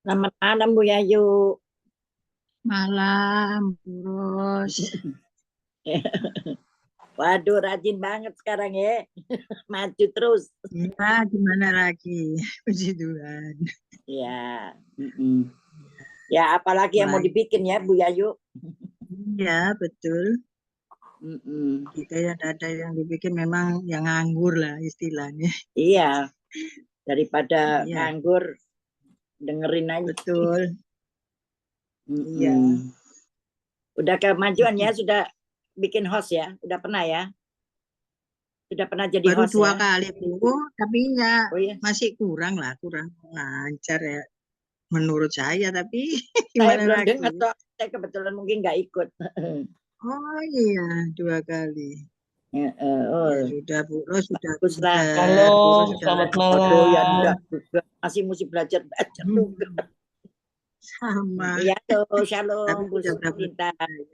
Selamat malam Bu Yayu. Malam, Bu Ros. Waduh, rajin banget sekarang ya. Maju terus. Ya, gimana lagi? Puji Tuhan. Ya. Ya, apalagi yang mau Mulai. dibikin ya Bu Yayu. Iya, betul. Mm-mm. Kita ada yang dibikin memang yang nganggur lah istilahnya. Iya, daripada Iya, nganggur, dengerin aja. betul. Iya. Mm-mm. Udah kemajuan ya, sudah bikin host ya? Udah pernah ya? Sudah pernah jadi Baru host 2 ya? kali, Bu. Tapi ya Oh iya. masih kurang lancar ya. Menurut saya, tapi Saya gimana belum dengar lagi? toh. Saya kebetulan mungkin nggak ikut. Oh iya, 2 kali. Ya Oh, sudah, Bu Ros sudah bagus lah. pintar. Bu Ros Halo, sudah selamat Waduh, ya enggak malam. juga. Masih mesti belajar juga. sama. Ya, Tapi shalom, Bu sudah berapa Sinta.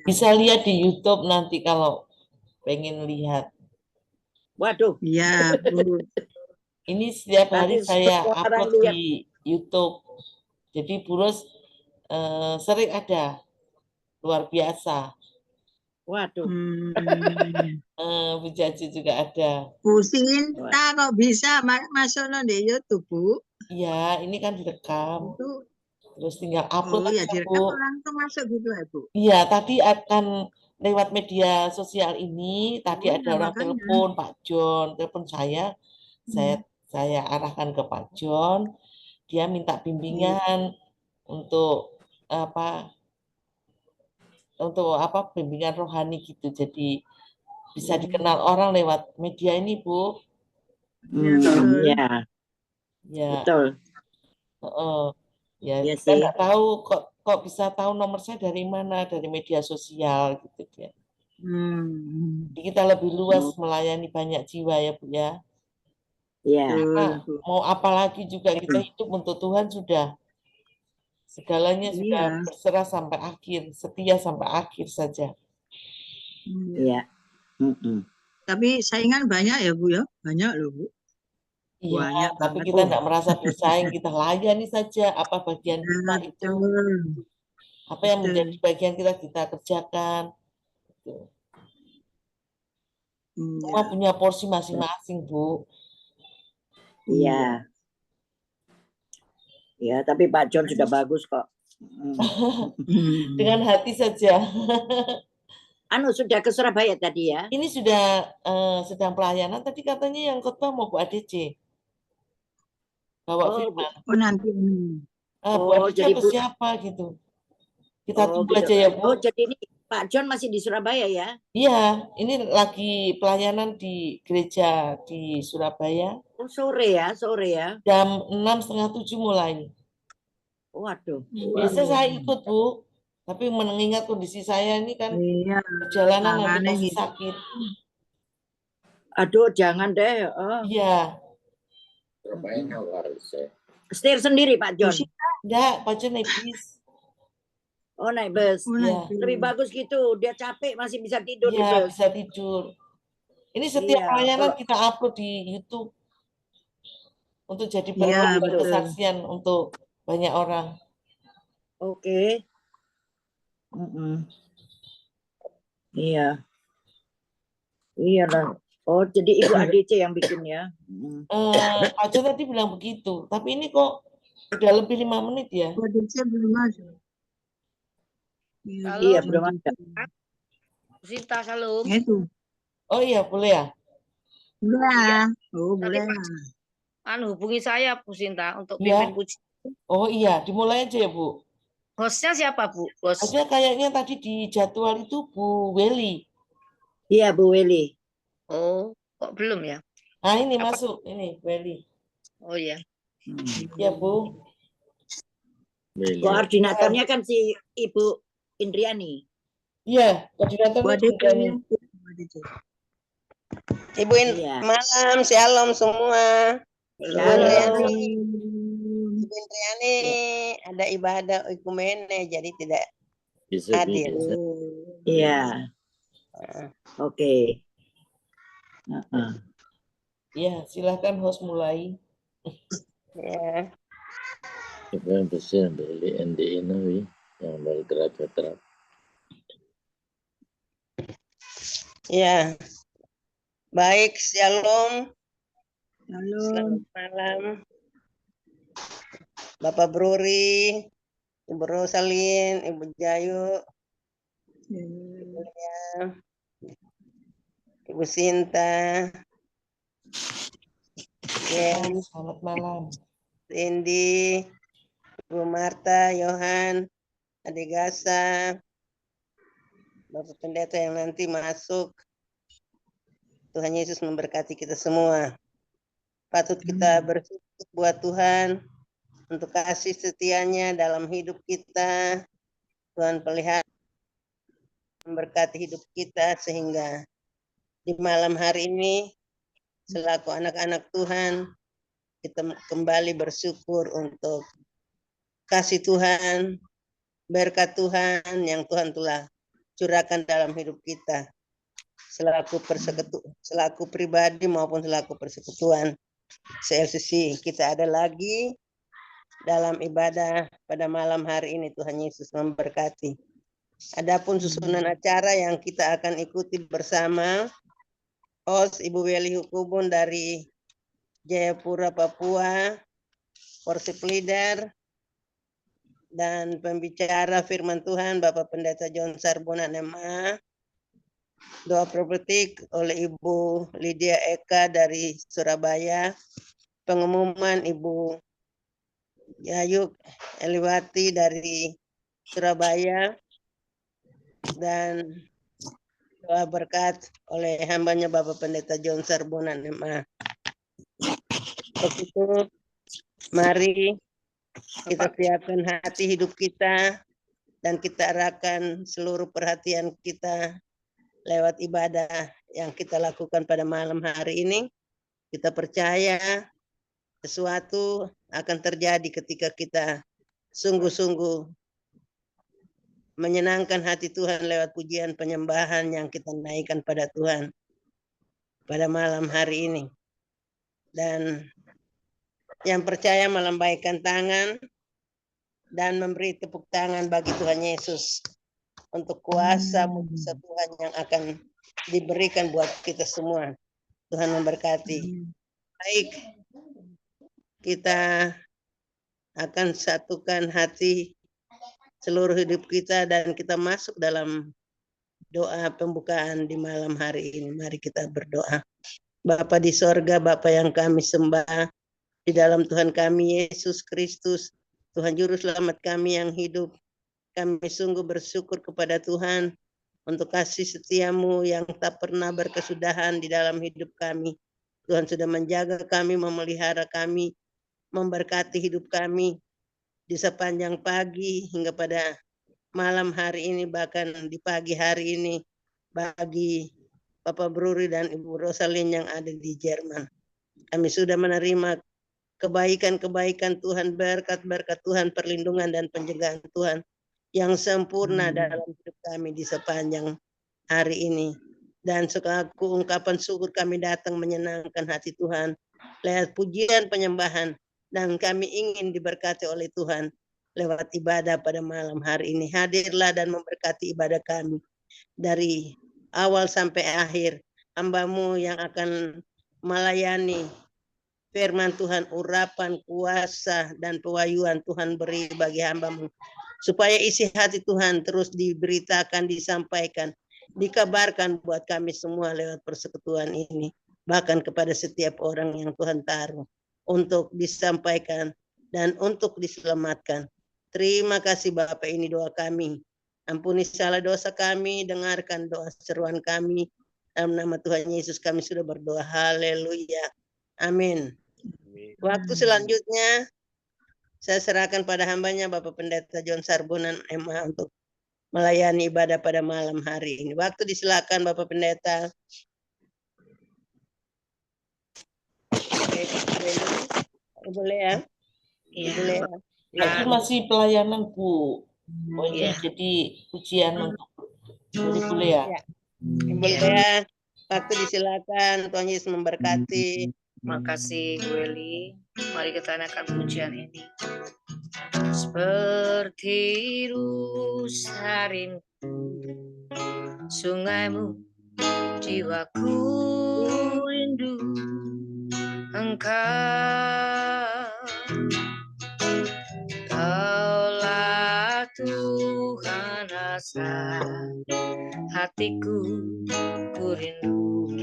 Bisa lihat di YouTube nanti kalau pengen lihat. Waduh, Iya, Bu. Ini setiap hari nanti saya semua orang upload lihat. di YouTube. Jadi Burus sering ada, luar biasa. Waduh, Bu Jaji juga ada. Bu Sinta kok bisa masuk di YouTube, Bu? Iya, ini kan direkam. Itu Terus tinggal upload ya aja, direkam Bu. langsung masuk gitu ya, Bu? Iya, tadi akan lewat media sosial ini, tadi Oh ada ya, orang makanya. telepon, Pak John, telepon saya arahkan ke Pak John, dia minta bimbingan untuk bimbingan rohani gitu. Jadi bisa dikenal orang lewat media ini, Bu. Ya, betul. ya, Ya, betul. ya Iya kita sih. nggak tahu kok bisa tahu nomor saya dari mana, dari media sosial gitu ya. Jadi kita lebih luas melayani banyak jiwa ya, Bu ya. Iya. Karena mau apalagi juga kita hidup untuk Tuhan sudah. Segalanya sudah Iya. berserah sampai akhir, setia sampai akhir saja. Iya. Tapi saingan banyak ya, Bu ya? Banyak loh, Bu. Iya, Banyak tapi banget. kita tidak merasa bersaing, kita layani saja apa bagian kita itu, Betul. apa yang menjadi bagian kita kerjakan. Gitu. Semua punya porsi masing-masing, Bu. Iya. Ya, tapi Pak John sudah bagus kok. Dengan hati saja. Sudah ke Surabaya tadi ya? Ini sudah sedang pelayanan, tadi katanya yang khotbah mau Bu ADC. Bawa firman. Oh, nanti. Bu ADC jadi atau siapa gitu. Kita tunggu gitu. aja ya, Bu. Oh, jadi ini Pak John masih di Surabaya ya? Iya, ini lagi pelayanan di gereja di Surabaya. Oh, sore ya. Jam 6:30 mulai. Waduh. Biasa saya ikut, Bu. Tapi mengingat kondisi saya ini kan perjalanan nanti masih sakit. Aduh, jangan deh. Iya. Setir sendiri Pak John? Enggak, Pak John naik bis. Oh, naik bus. Iya. Lebih bagus gitu. Dia capek masih bisa tidur di Iya, bus. bisa tidur. Ini setiap pelayanan kita upload di YouTube untuk jadi berkat dan kesaksian untuk banyak orang. Oke. Iya. Iya lah. Oh, jadi Ibu ADC yang bikin ya? Pak John tadi bilang begitu. Tapi ini kok udah lebih 5 menit ya? ADC belum masuk. Iya, belum ada. Sinta, salam. Itu. Oh iya, boleh ya? Boleh. Oh, boleh. Hubungi saya, Bu Sinta, untuk Ya. pimpin puji. Oh iya, dimulai aja ya, Bu. Hostnya siapa, Bu? Hostnya kayaknya tadi di jadwal itu Bu Weli. Iya, Bu Weli. Oh, kok belum ya? Nah, ini masuk, ini Weli. Oh iya. Ya, Bu. Koordinatornya kan si Ibu Indriani. Iya, koordinatornya Indriani. Ibu malam, shalom semua. Ibu Indriani ada ibadah ekumene, jadi tidak hadir. Iya. Oke. Iya, silakan host mulai. Ya. Yang bersih dari NDI Nawi yang bergerak terap. Ya, baik, shalom. Shalom. Selamat malam. Bapak Bruri, Ibu Rosalin, Ibu Jayu, Ibu Sinta, Jen, Selamat malam. Cindy, Ibu Marta, Yohan, Adik Gasa, Bapak Pendeta yang nanti masuk. Tuhan Yesus memberkati kita semua. Patut kita bersyukur buat Tuhan untuk kasih setianya dalam hidup kita. Tuhan pelihara memberkati hidup kita sehingga di malam hari ini selaku anak-anak Tuhan kita kembali bersyukur untuk kasih Tuhan, berkat Tuhan yang Tuhan telah curahkan dalam hidup kita selaku pribadi maupun selaku persekutuan CLCC. Kita ada lagi dalam ibadah pada malam hari ini. Tuhan Yesus memberkati. Adapun susunan acara yang kita akan ikuti bersama, host Ibu Weli Hukubun dari Jayapura, Papua, worship leader, dan pembicara firman Tuhan Bapak Pendeta John Sarbonan MA. Doa profetik oleh Ibu Lydia Eka dari Surabaya. Pengumuman Ibu Yayu Eliwati dari Surabaya. Dan doa berkat oleh hambanya Bapak Pendeta John Sarbonan MA. Begitu, mari kita siapkan hati hidup kita dan kita arahkan seluruh perhatian kita lewat ibadah yang kita lakukan pada malam hari ini. Kita percaya sesuatu akan terjadi ketika kita sungguh-sungguh menyenangkan hati Tuhan lewat pujian penyembahan yang kita naikkan pada Tuhan pada malam hari ini. Dan yang percaya melambaikan tangan dan memberi tepuk tangan bagi Tuhan Yesus untuk kuasa mujizat Tuhan yang akan diberikan buat kita semua. Tuhan memberkati. Baik, kita akan satukan hati seluruh hidup kita dan kita masuk dalam doa pembukaan di malam hari ini. Mari kita berdoa. Bapa di sorga, Bapa yang kami sembah, di dalam Tuhan kami Yesus Kristus, Tuhan Juru Selamat kami yang hidup. Kami sungguh bersyukur kepada Tuhan untuk kasih setiamu yang tak pernah berkesudahan di dalam hidup kami. Tuhan sudah menjaga kami, memelihara kami, memberkati hidup kami di sepanjang pagi hingga pada malam hari ini, bahkan di pagi hari ini bagi Bapak Bruri dan Ibu Rosalin yang ada di Jerman. Kami sudah menerima kebaikan-kebaikan Tuhan, berkat-berkat Tuhan, perlindungan dan penjagaan Tuhan yang sempurna dalam hidup kami di sepanjang hari ini. Dan selaku ungkapan syukur kami datang menyenangkan hati Tuhan lewat pujian penyembahan, dan kami ingin diberkati oleh Tuhan lewat ibadah pada malam hari ini. Hadirlah dan memberkati ibadah kami dari awal sampai akhir. Hamba-Mu yang akan melayani firman Tuhan, urapan, kuasa, dan pewahyuan Tuhan beri bagi hamba-Mu. Supaya isi hati Tuhan terus diberitakan, disampaikan, dikabarkan buat kami semua lewat persekutuan ini. Bahkan kepada setiap orang yang Tuhan taruh untuk disampaikan dan untuk diselamatkan. Terima kasih Bapak, ini doa kami. Ampuni salah dosa kami, dengarkan doa seruan kami. Dalam nama Tuhan Yesus kami sudah berdoa. Haleluya. Amin. Waktu selanjutnya saya serahkan pada hambanya Bapak Pendeta John Sarbonan MA untuk melayani ibadah pada malam hari ini. Waktu disilakan Bapak Pendeta. Boleh ya? Boleh. Itu masih pelayanan Bu. Oh ini jadi pujian untuk boleh ya? Boleh ya. Waktu disilakan. Tuhan Yesus memberkati. Terima kasih Bu Eli. Mari kita naikkan pujian ini. seperti rusa rindu sungaimu, jiwaku rindu Engkau. Kaulah Tuhan asa hatiku, ku rindu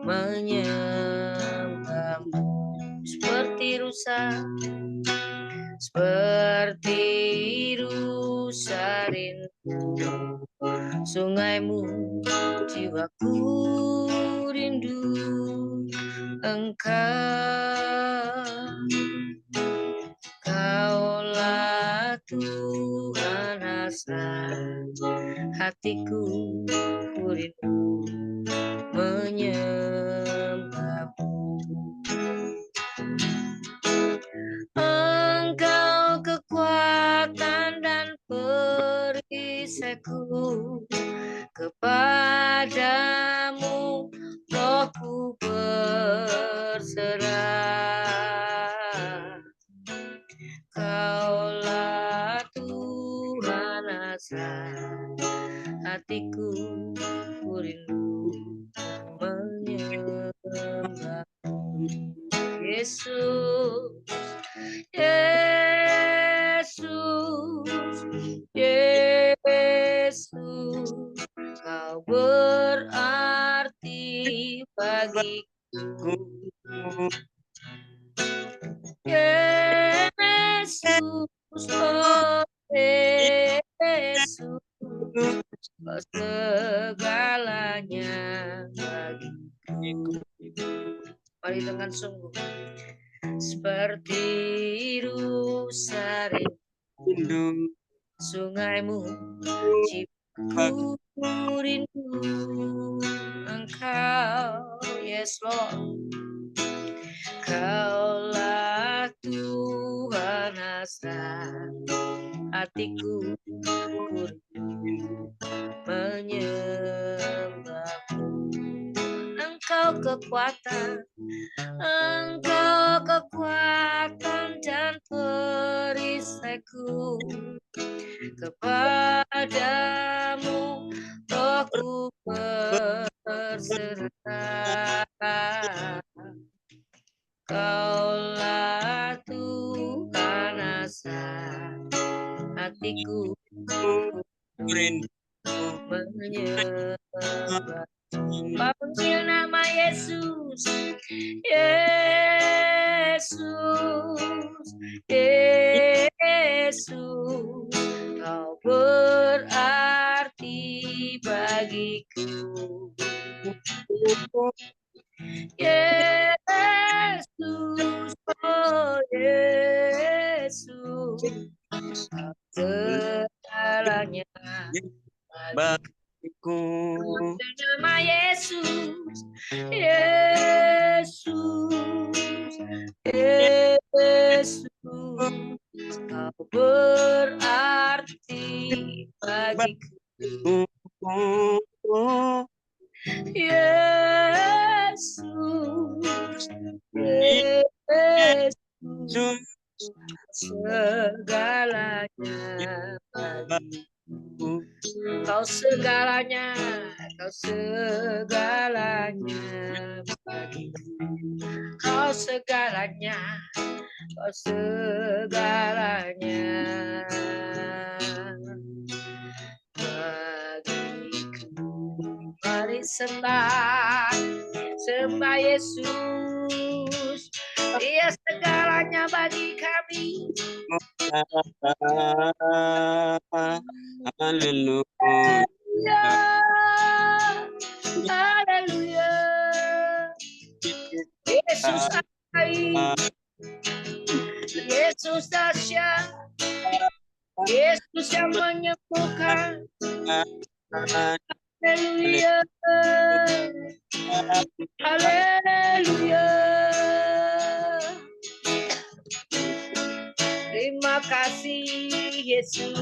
menyembahmu seperti rusa rindu sungaimu, jiwaku rindu Engkau. Kaulah Tuhan asa hatiku, ku rindu menyembahmu. Engkau kekuatan dan perisaiku, kepadamu rohku berserah. Kaulah Tuhan asa hatiku, ku rindu menyembahmu. Yesus, Yesus, Yesus, Kau berarti bagiku. Yesus, oh Yesus, Kau segalanya bagiku. Mari dengan sungguh seperti rusa rindu sungaimu, jiwaku rindu Engkau. Yes Lord, Kaulah Tuhan asa hatiku, ku rindu menyembahmu. Engkau kekuatan dan perisaiku, kepadamu rohku berserah. Kaulah Tuhan asa hatiku, rindu menyembah. Panggil nama Yesus, Yesus, Yesus, Kau berarti bagiku. Yesus, oh Yesus, Kau segalanya bagiku. Nama Yesus, Yesus, Yesus, Kau berarti bagiku. Yesus, Yesus, segalanya bagiku. Kau segalanya, Kau segalanya bagiku. Kau segalanya, Kau segalanya bagiku. Mari sembah Yesus, Dia segalanya bagi kami. Haleluya. Haleluya. Yesus baik, Yesus dahsyat, Yesus yang menyembuhkan. Haleluya. Haleluya. Terima kasih Yesus.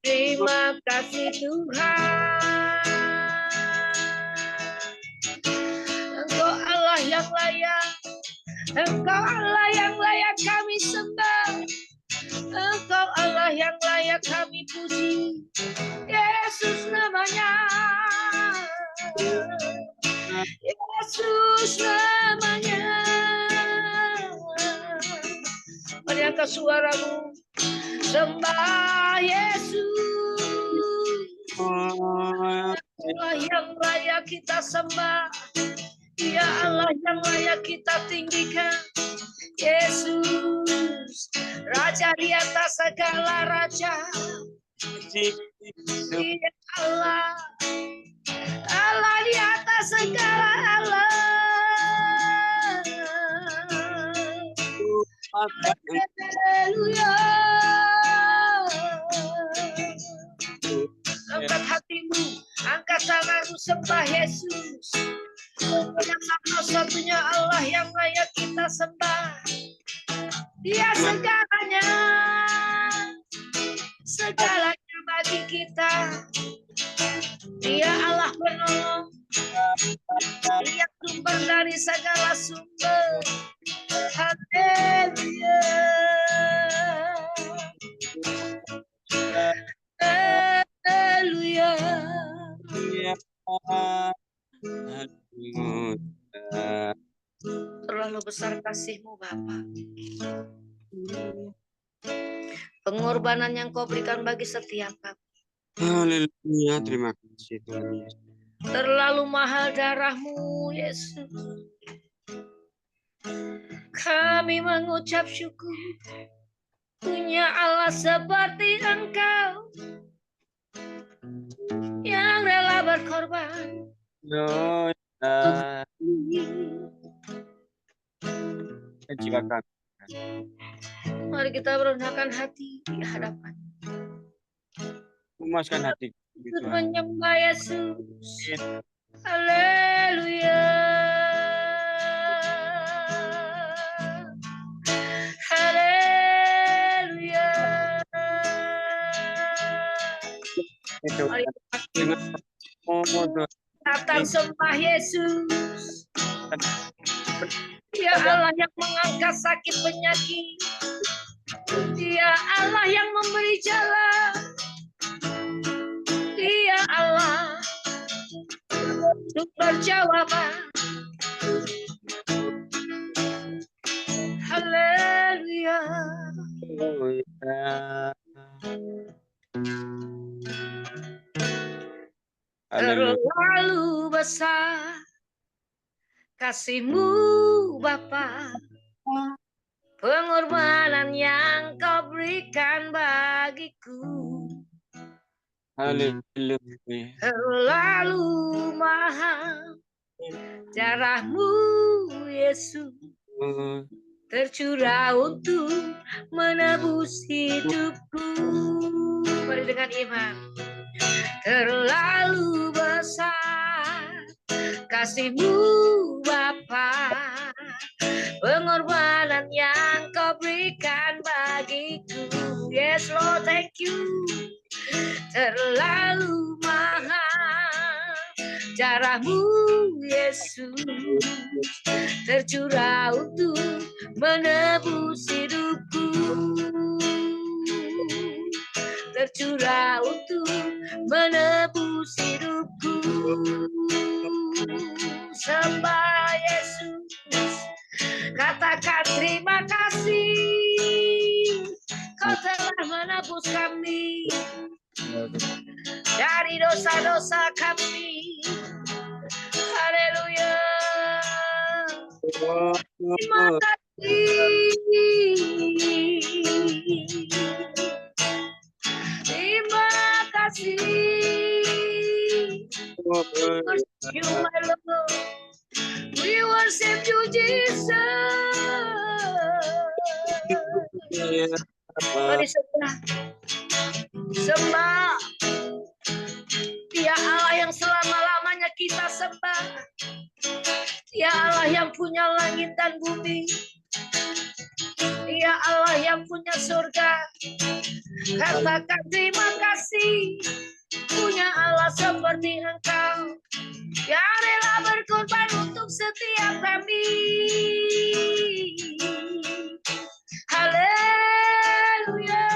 Terima kasih Tuhan. Engkau Allah yang layak, Engkau Allah yang layak kami sembah. Engkau Allah yang layak kami puji. Yesus namanya. Yesus namanya. Mari angkat suaramu, sembah Yesus. Allah yang layak kita sembah. Dia Allah yang layak kita tinggikan. Yesus, Raja di atas segala raja. Dia Allah, Allah di atas segala Allah. Haleluya. Angkat hatimu, angkat tanganmu, sembah Yesus. Yang satu-satunya Allah yang layak kita sembah. Dia segalanya, segalanya bagi kita. Dia Allah penolong, Dia sumber dari segala sumber. Haleluya. Haleluya. Terlalu besar kasih-Mu Bapa. Pengorbanan yang Kau berikan bagi setiap kami. Haleluya, terima kasih Tuhan Yesus. Terlalu mahal darah-Mu Yesus. Kami mengucap syukur punya Allah seperti Engkau yang rela berkorban. Jiwa kami. Mari kita merendahkan hati di hadapan. Memuaskan hati Untuk menyembah Yesus. Haleluya. Haleluya. Mari datang sembah Yesus. Dia Allah yang mengangkat sakit penyakit. Dia Allah yang memberi jalan. Dia Allah sumber jawaban. Haleluya. Terlalu besar kasih-Mu Bapa, pengorbanan yang Kau berikan bagiku. Haleluya. Terlalu mahal darah-Mu Yesus, tercurah untuk menebus hidupku. Mari dengan iman. Terlalu besar kasih-Mu Bapa, pengorbanan yang Kau berikan bagiku. Yes Lord, thank you. Terlalu mahal darah-Mu Yesus, tercurah untuk menebus hidupku. Tercurah untuk menebus hidupku. Sembah Yesus, katakan terima kasih. Kau telah menebus kami dari dosa-dosa kami. Haleluya. Terima kasih. Terima kasih. You my Lord. We worship you Jesus. Mari sembah. Dia Allah yang selama-lamanya kita sembah. Dia Allah yang punya langit dan bumi. Dia Allah yang punya surga. Katakan terima kasih. punya Allah seperti Engkau, yang rela berkorban untuk setiap kami. Haleluya.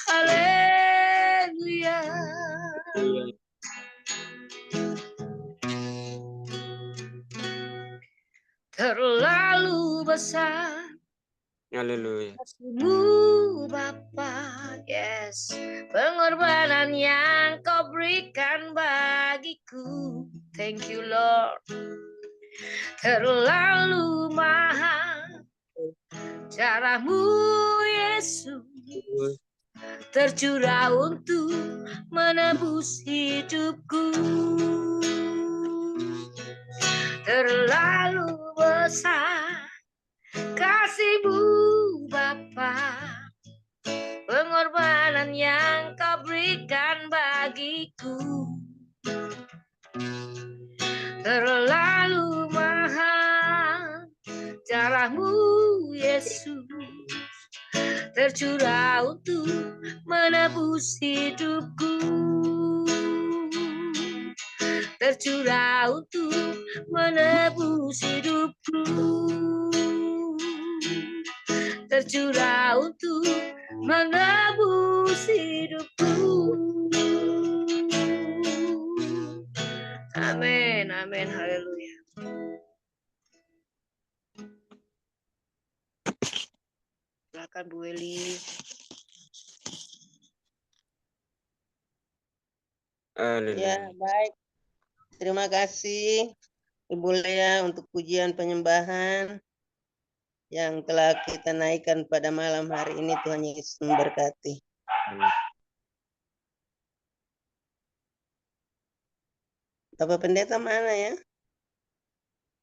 Haleluya. Terlalu besar Haleluya. kasih-Mu Bapa, yes, pengorbanan yang Kau berikan bagiku. Thank you Lord. Terlalu mahal cara-Mu Yesus, tercurah untuk menebus hidupku. Terlalu besar kasih-Mu Bapa, pengorbanan yang Kau berikan bagiku. Terlalu mahal cara-Mu Yesus, tercurah untuk menebus hidupku. Tercurah untuk menebus hidupku. Tercurah untuk menebus hidupku. Amin, amin, haleluya. Silakan Bu Eli. Haleluya. Ya, baik. Terima kasih Ibu Lea untuk pujian penyembahan yang telah kita naikkan pada malam hari ini. Tuhan Yesus memberkati. Bapak Pendeta mana ya?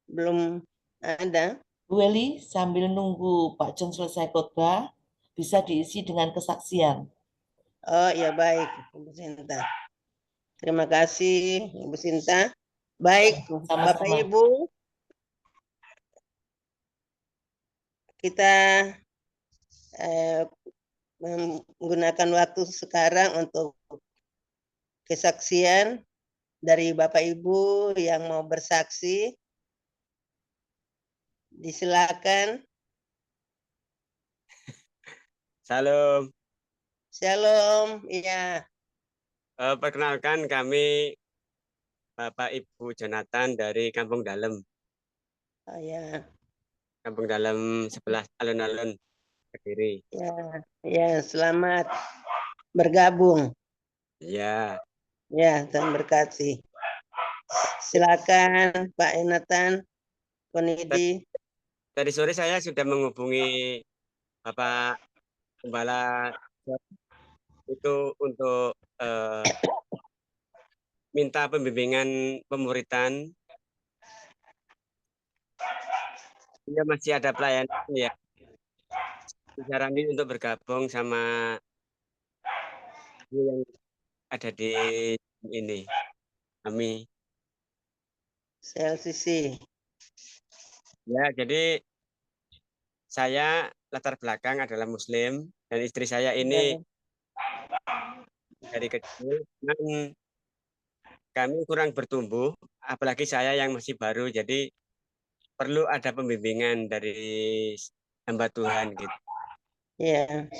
Belum ada. Bu Eli, sambil nunggu Pak John selesai khotbah, bisa diisi dengan kesaksian. Oh ya, baik, Ibu Sinta. Terima kasih Ibu Sinta. Baik, Sama-sama. Bapak Ibu, kita menggunakan waktu sekarang untuk kesaksian dari Bapak Ibu yang mau bersaksi. Disilakan. Salam. Shalom. Iya. Perkenalkan kami Bapak Ibu Jonathan dari Kampung Dalem. Oh, ya. Kampung Dalem sebelah alun-alun Kediri. Ya, ya, selamat bergabung. Ya. Ya, Tuhan berkati. Silakan Pak Enatan, Konidi. Tadi sore saya sudah menghubungi Bapak Gembala itu untuk minta pembimbingan pemuritan. Dia masih ada pelayanan ya. Disarani untuk bergabung sama yang ada di ini. Kami. CLCC. Ya, jadi saya latar belakang adalah Muslim dan istri saya ini dari kecil. Dan kami kurang bertumbuh, apalagi saya yang masih baru, jadi perlu ada pembimbingan dari hamba Tuhan gitu. Iya.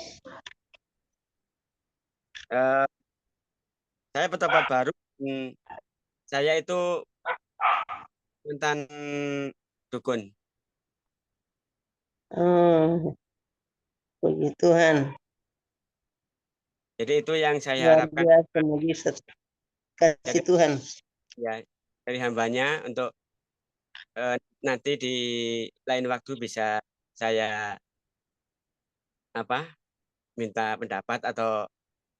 Saya petobat baru. Saya itu mantan dukun. Oh, puji Tuhan. Jadi itu yang saya Luar harapkan. biasa, mujizat kasih Tuhan. Ya, dari hambanya untuk nanti di lain waktu bisa saya minta pendapat atau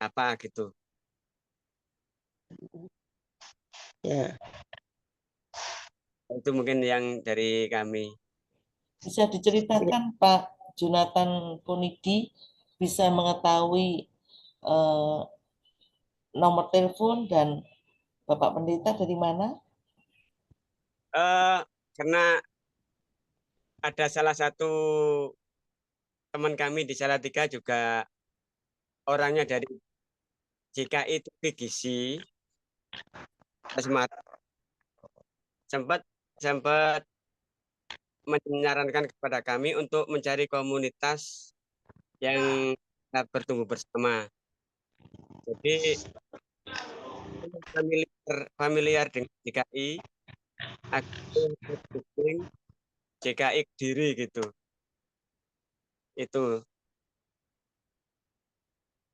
apa gitu. Ya. Ya. Itu mungkin yang dari kami. Bisa diceritakan Pak Jonathan Konidi bisa mengetahui nomor telepon dan Bapak Pendeta dari mana? Karena ada salah satu teman kami di Salatiga juga orangnya dari JKI itu gizi sempat menyarankan kepada kami untuk mencari komunitas yang bertumbuh bersama. Jadi familiar dengan JKI, JKI Kediri gitu. Itu.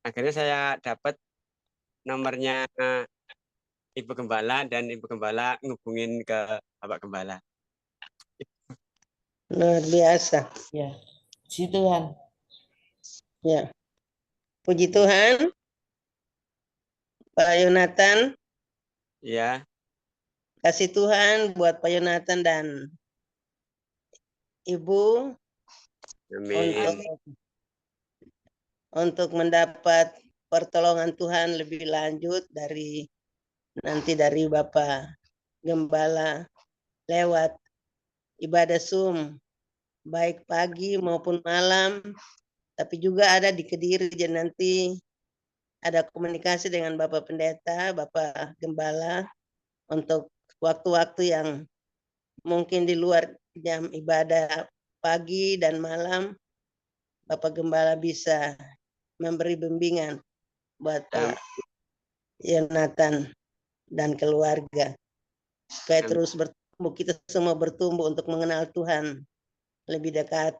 Akhirnya saya dapat nomornya Ibu Gembala dan Ibu Gembala ngubungin ke Bapak Gembala. Luar biasa. Ya, puji Tuhan. Ya. Puji Tuhan. Pak Yonatan, Ya, kasih Tuhan buat Pak Yonatan dan Ibu amin. untuk mendapat pertolongan Tuhan lebih lanjut dari Bapak Gembala lewat ibadah Zoom baik pagi maupun malam, tapi juga ada di Kediri, jadi nanti ada komunikasi dengan Bapak Pendeta, Bapak Gembala untuk waktu-waktu yang mungkin di luar jam ibadah pagi dan malam, Bapak Gembala bisa memberi bimbingan buat Pak Yonatan dan keluarga. Supaya terus bertumbuh, kita semua bertumbuh untuk mengenal Tuhan lebih dekat,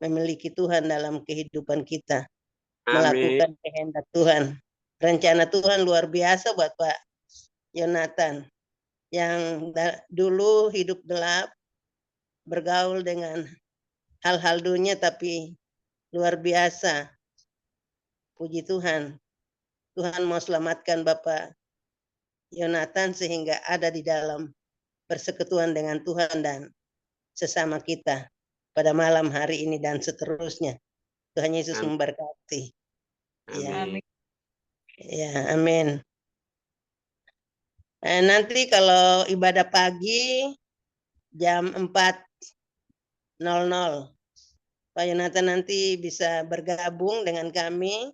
memiliki Tuhan dalam kehidupan kita, melakukan kehendak Tuhan. Rencana Tuhan luar biasa buat Pak Yonatan yang dulu hidup gelap, bergaul dengan hal-hal dunia, tapi luar biasa. Puji Tuhan. Tuhan mau selamatkan Bapak Yonatan sehingga ada di dalam persekutuan dengan Tuhan dan sesama kita pada malam hari ini dan seterusnya. Tuhan Yesus memberkati. Amin. Ya, amin. Nanti kalau ibadah pagi jam 4.00, Pak Yonatan nanti bisa bergabung dengan kami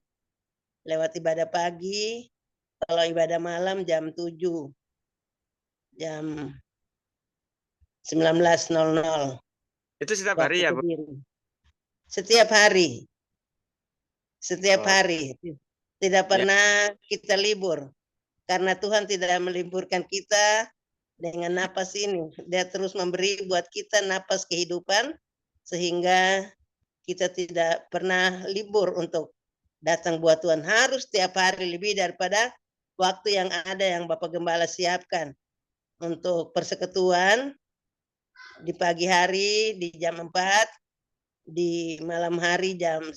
lewat ibadah pagi. Kalau ibadah malam jam 7, jam 19.00. Itu setiap hari ya, Bu? Setiap hari. Setiap hari. Tidak pernah kita libur. Karena Tuhan tidak meliburkan kita dengan napas ini. Dia terus memberi buat kita napas kehidupan sehingga kita tidak pernah libur untuk datang buat Tuhan. Harus setiap hari lebih daripada waktu yang ada yang Bapak Gembala siapkan untuk persekutuan di pagi hari di jam 4, di malam hari jam 19,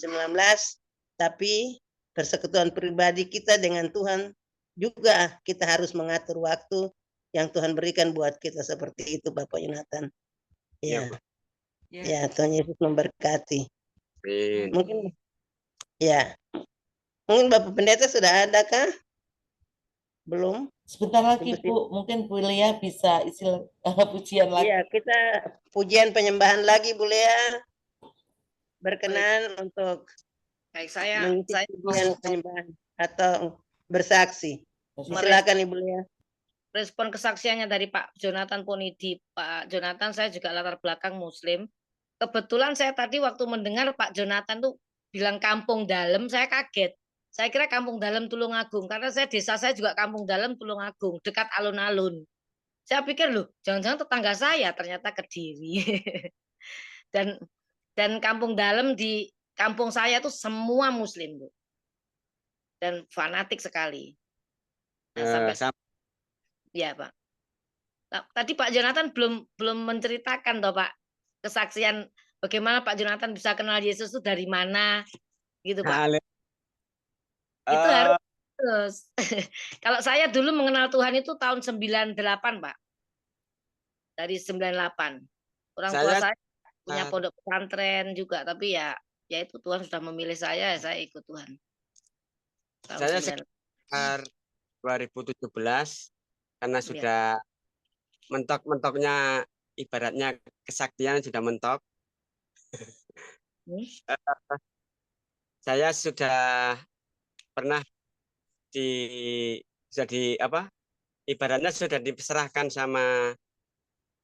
tapi persekutuan pribadi kita dengan Tuhan juga kita harus mengatur waktu yang Tuhan berikan buat kita seperti itu, Bapak Yonatan. Ya, ya, Tuhan Yesus memberkati. Mungkin, ya, mungkin Bapak Pendeta sudah ada kah? Belum? Sebentar lagi Bu, mungkin Bu Lea bisa isi pujian lagi. Iya, kita pujian penyembahan lagi Bu Lea. Berkenan untuk mengisi pujian penyembahan atau bersaksi. Silakan Ibu Lea. Respon kesaksiannya dari Pak Jonathan Ponidi. Pak Jonathan, saya juga latar belakang Muslim. Kebetulan saya tadi waktu mendengar Pak Jonathan tuh bilang kampung dalam, saya kaget. Saya kira kampung dalam Tulungagung, karena desa saya juga kampung dalam Tulungagung, dekat alun-alun. Saya pikir loh, jangan-jangan tetangga saya, ternyata Kediri. dan kampung dalam di kampung saya tuh semua Muslim, Bu. Dan fanatik sekali. Nah, ya Pak. Nah, tadi Pak Jonathan belum menceritakan toh Pak kesaksian bagaimana Pak Jonathan bisa kenal Yesus itu dari mana gitu Pak. Itu harus. Kalau saya dulu mengenal Tuhan itu tahun 98 Pak. Dari 98. Orang tua saya punya pondok pesantren juga, tapi ya itu Tuhan sudah memilih saya ikut Tuhan. Saya sekitar 2017 karena sudah mentok-mentoknya, ibaratnya kesaktian sudah mentok. Saya sudah pernah sudah di apa? Ibaratnya sudah diserahkan sama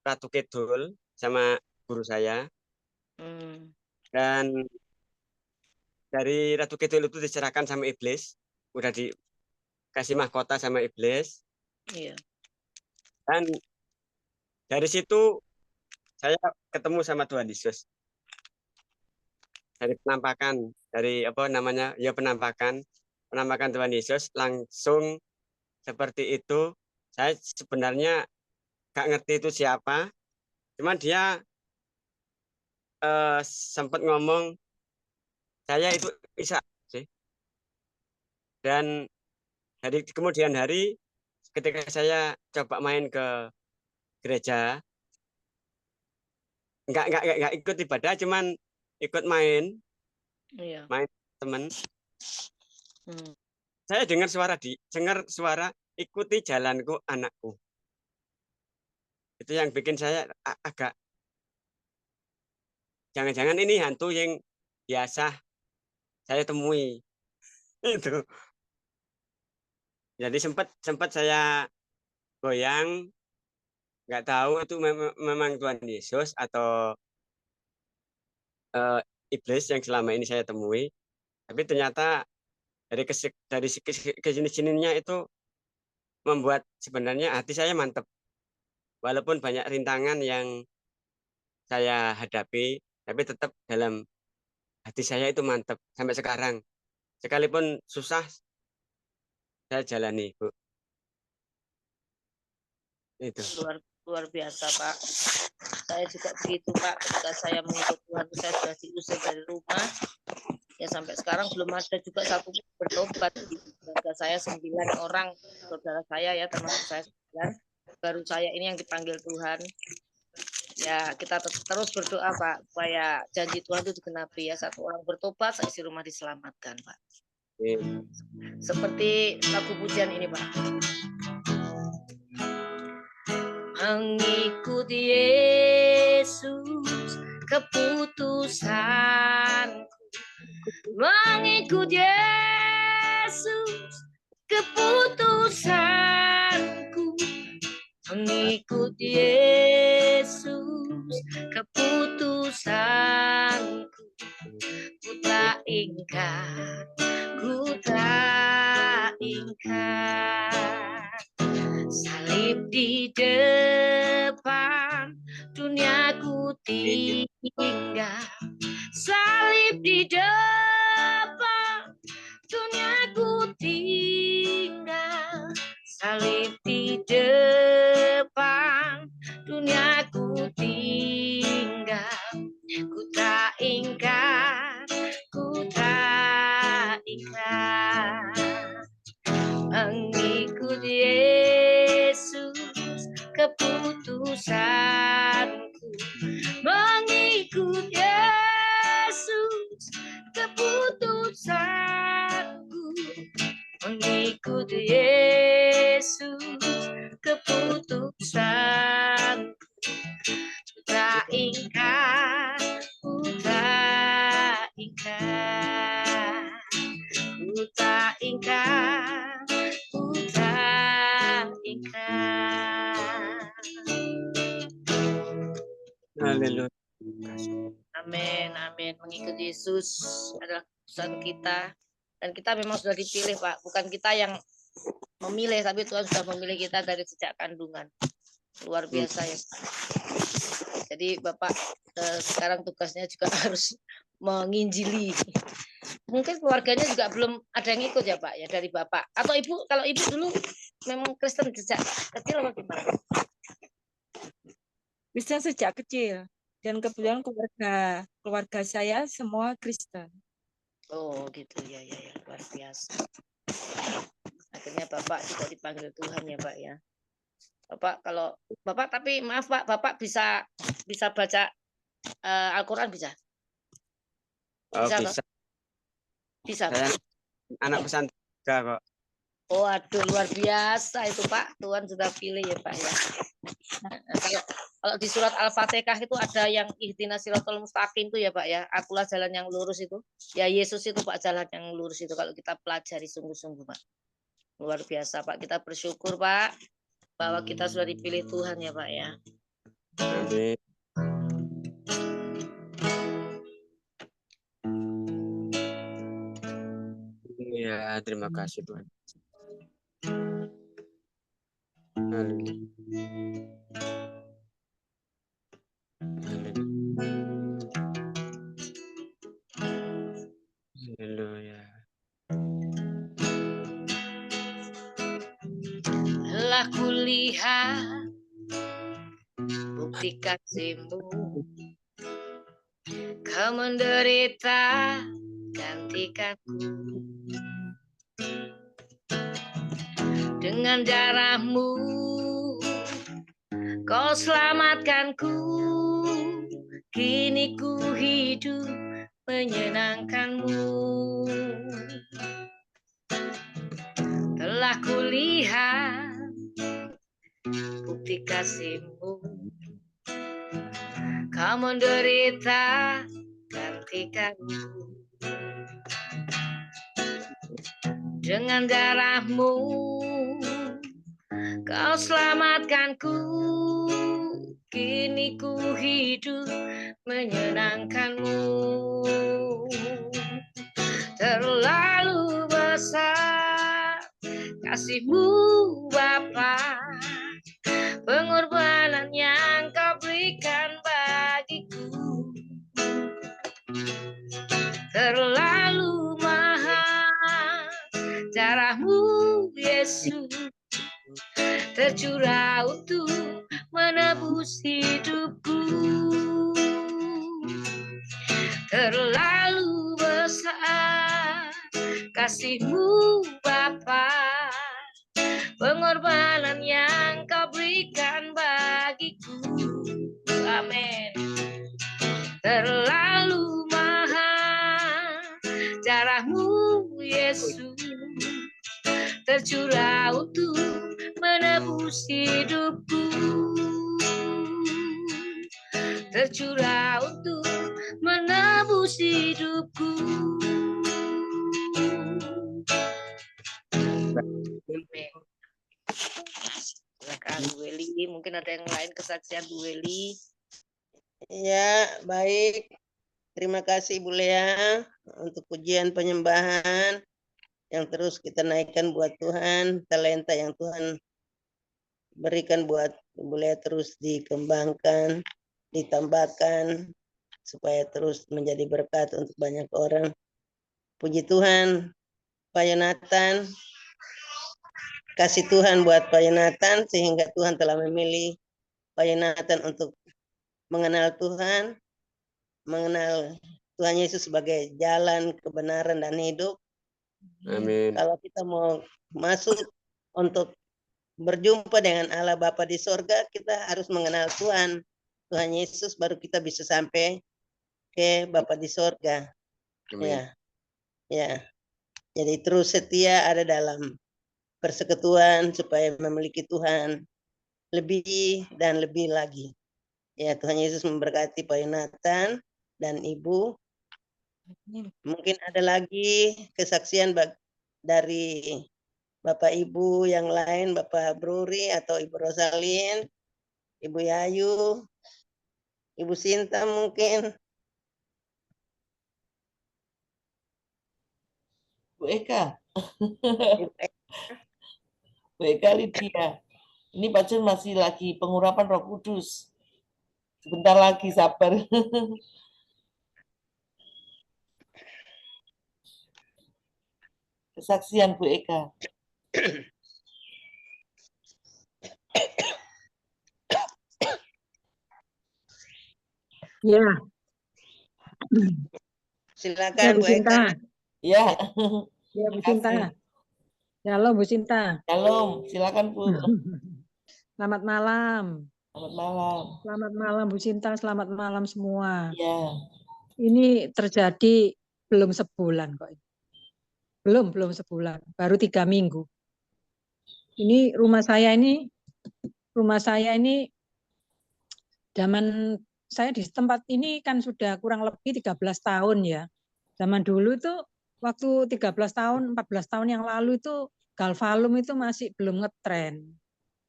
Ratu Kidul sama guru saya. Dan dari Ratu Kidul itu diserahkan sama iblis, udah dikasih mahkota sama iblis. Iya. Dan dari situ saya ketemu sama Tuhan Yesus. Dari penampakan, dari apa namanya, ya penampakan Tuhan Yesus langsung seperti itu. Saya sebenarnya gak ngerti itu siapa, cuman dia sempat ngomong saya itu Isa sih. Dan dari kemudian hari ketika saya coba main ke gereja, nggak ikut ibadah, cuman ikut main Iya. teman. Saya dengar suara ikuti jalanku anakku. Itu yang bikin saya agak jangan-jangan ini hantu yang biasa saya temui. Itu. Jadi sempat saya goyang, nggak tahu itu memang Tuhan Yesus atau iblis yang selama ini saya temui. Tapi ternyata dari kesini-sininya itu membuat sebenarnya hati saya mantap. Walaupun banyak rintangan yang saya hadapi, tapi tetap dalam hati saya itu mantap sampai sekarang. Sekalipun susah, saya jalani, Bu. Itu. Luar biasa, Pak. Saya juga begitu, Pak. Ketika saya mengikut Tuhan, saya sudah diusir dari rumah. Ya sampai sekarang belum ada juga satu bertobat. Di keluarga saya 9 orang, saudara saya ya, termasuk saya 9. Baru saya ini yang dipanggil Tuhan. Ya kita terus berdoa, Pak, supaya janji Tuhan itu digenapi ya. Satu orang bertobat, seisi rumah diselamatkan, Pak. Seperti lagu pujian ini, Pak. Mengikuti Yesus keputusanku, mengikuti Yesus keputusanku, mengikuti Yesus keputusanku, ku tak ingkar, ku tak ingkar. Salib di depan, duniaku tinggal. Salib di depan, duniaku tinggal. Salib di depan, duniaku tinggal. Ku tak ingkar, ku tak ingkar. Mengikuti Yesus keputusanku, mengikuti Yesus keputusanku, mengikuti Yesus keputusanku, ku tak ingkar, ku tak ingkar, ku tak ingkar. Haleluya. Amin, amin. Mengikuti Yesus adalah keputusan kita, dan kita memang sudah dipilih, Pak. Bukan kita yang memilih, tapi Tuhan sudah memilih kita dari sejak kandungan. Luar biasa ya, Pak. Jadi Bapak sekarang tugasnya juga harus menginjili. Mungkin keluarganya juga belum ada yang ikut ya, Pak, ya, dari Bapak. Atau Ibu, kalau Ibu dulu memang Kristen sejak kecil atau gimana? Kristen sejak kecil. Dan kebetulan keluarga saya semua Kristen. Oh gitu ya, luar biasa. Akhirnya Bapak juga dipanggil Tuhan ya, Pak ya. Bapak kalau Bapak, tapi maaf Pak, Bapak bisa baca Al-Quran bisa? Bisa. Bisa. Saya anak pesantren juga kok. Oh aduh, luar biasa itu Pak. Tuhan sudah pilih ya Pak ya. Kalau di surat Al-Fatihah itu ada yang ihdinas siratal mustaqim itu ya Pak ya. Akulah jalan yang lurus itu. Ya Yesus itu Pak jalan yang lurus itu kalau kita pelajari sungguh-sungguh Pak. Luar biasa Pak. Kita bersyukur Pak bahwa kita sudah dipilih Tuhan ya Pak ya. Amin. Ya, terima kasih Tuhan. Haleluya. Telah kulihat bukti kasih-Mu, Kau menderita gantikanku. Dengan darah-Mu Kau selamatkanku, kini ku hidup menyenangkan-Mu. Telah kulihat bukti kasih-Mu, Kau menderita gantikanku. Dengan darah-Mu Kau selamatkanku, kini ku hidup menyenangkan-Mu. Terlalu besar kasih-Mu Bapa, pengorbanan yang Kau berikan bagiku. Terlalu mahal darah-Mu Yesus, tercurah untuk menebus hidupku. Terlalu besar kasih-Mu Bapa, pengorbanan yang Kau berikan bagiku. Amin. Terlalu mahal darah-Mu Yesus, tercurah untuk menebus hidupku. Tercurah untuk menebus hidupku. Silakan Bu Weli, mungkin ada yang lain kesaksian Bu Weli. Ya, baik. Terima kasih Bu Lea untuk pujian penyembahan yang terus kita naikkan buat Tuhan, talenta yang Tuhan berikan buat Bu Lea terus dikembangkan, ditambahkan supaya terus menjadi berkat untuk banyak orang. Puji Tuhan, Pak Yonatan, kasih Tuhan buat Pak Yonatan sehingga Tuhan telah memilih Pak Yonatan untuk mengenal Tuhan, mengenal Tuhan Yesus sebagai jalan kebenaran dan hidup. Amin. Kalau kita mau masuk untuk berjumpa dengan Allah Bapa di sorga, kita harus mengenal Tuhan Yesus, baru kita bisa sampai ke Bapa di sorga. Amin. Ya. Jadi terus setia ada dalam persekutuan supaya memiliki Tuhan lebih dan lebih lagi. Ya, Tuhan Yesus memberkati Pak Yonatan dan Ibu. Mungkin ada lagi kesaksian dari Bapak Ibu yang lain, Bapak Bruri atau Ibu Rosalin, Ibu Yayu, Ibu Sinta mungkin. Bu Eka. Bu Eka Lydia. Ini Pak Jun masih lagi pengurapan Roh Kudus. Sebentar lagi, sabar. Kesaksian Bu Eka. Ya. Silakan Bu Eka. Ya. Ya Bu Sinta. Halo Bu Sinta. Shalom, silakan Bu. Selamat malam. Selamat malam. Selamat malam Bu Sinta, selamat malam semua. Ya. Ini terjadi belum sebulan kok. Belum sebulan, baru 3 minggu. Ini rumah saya ini rumah saya ini zaman saya di tempat ini kan sudah kurang lebih 13 tahun ya. Zaman dulu itu waktu 13 tahun, 14 tahun yang lalu itu Galvalum itu masih belum ngetren.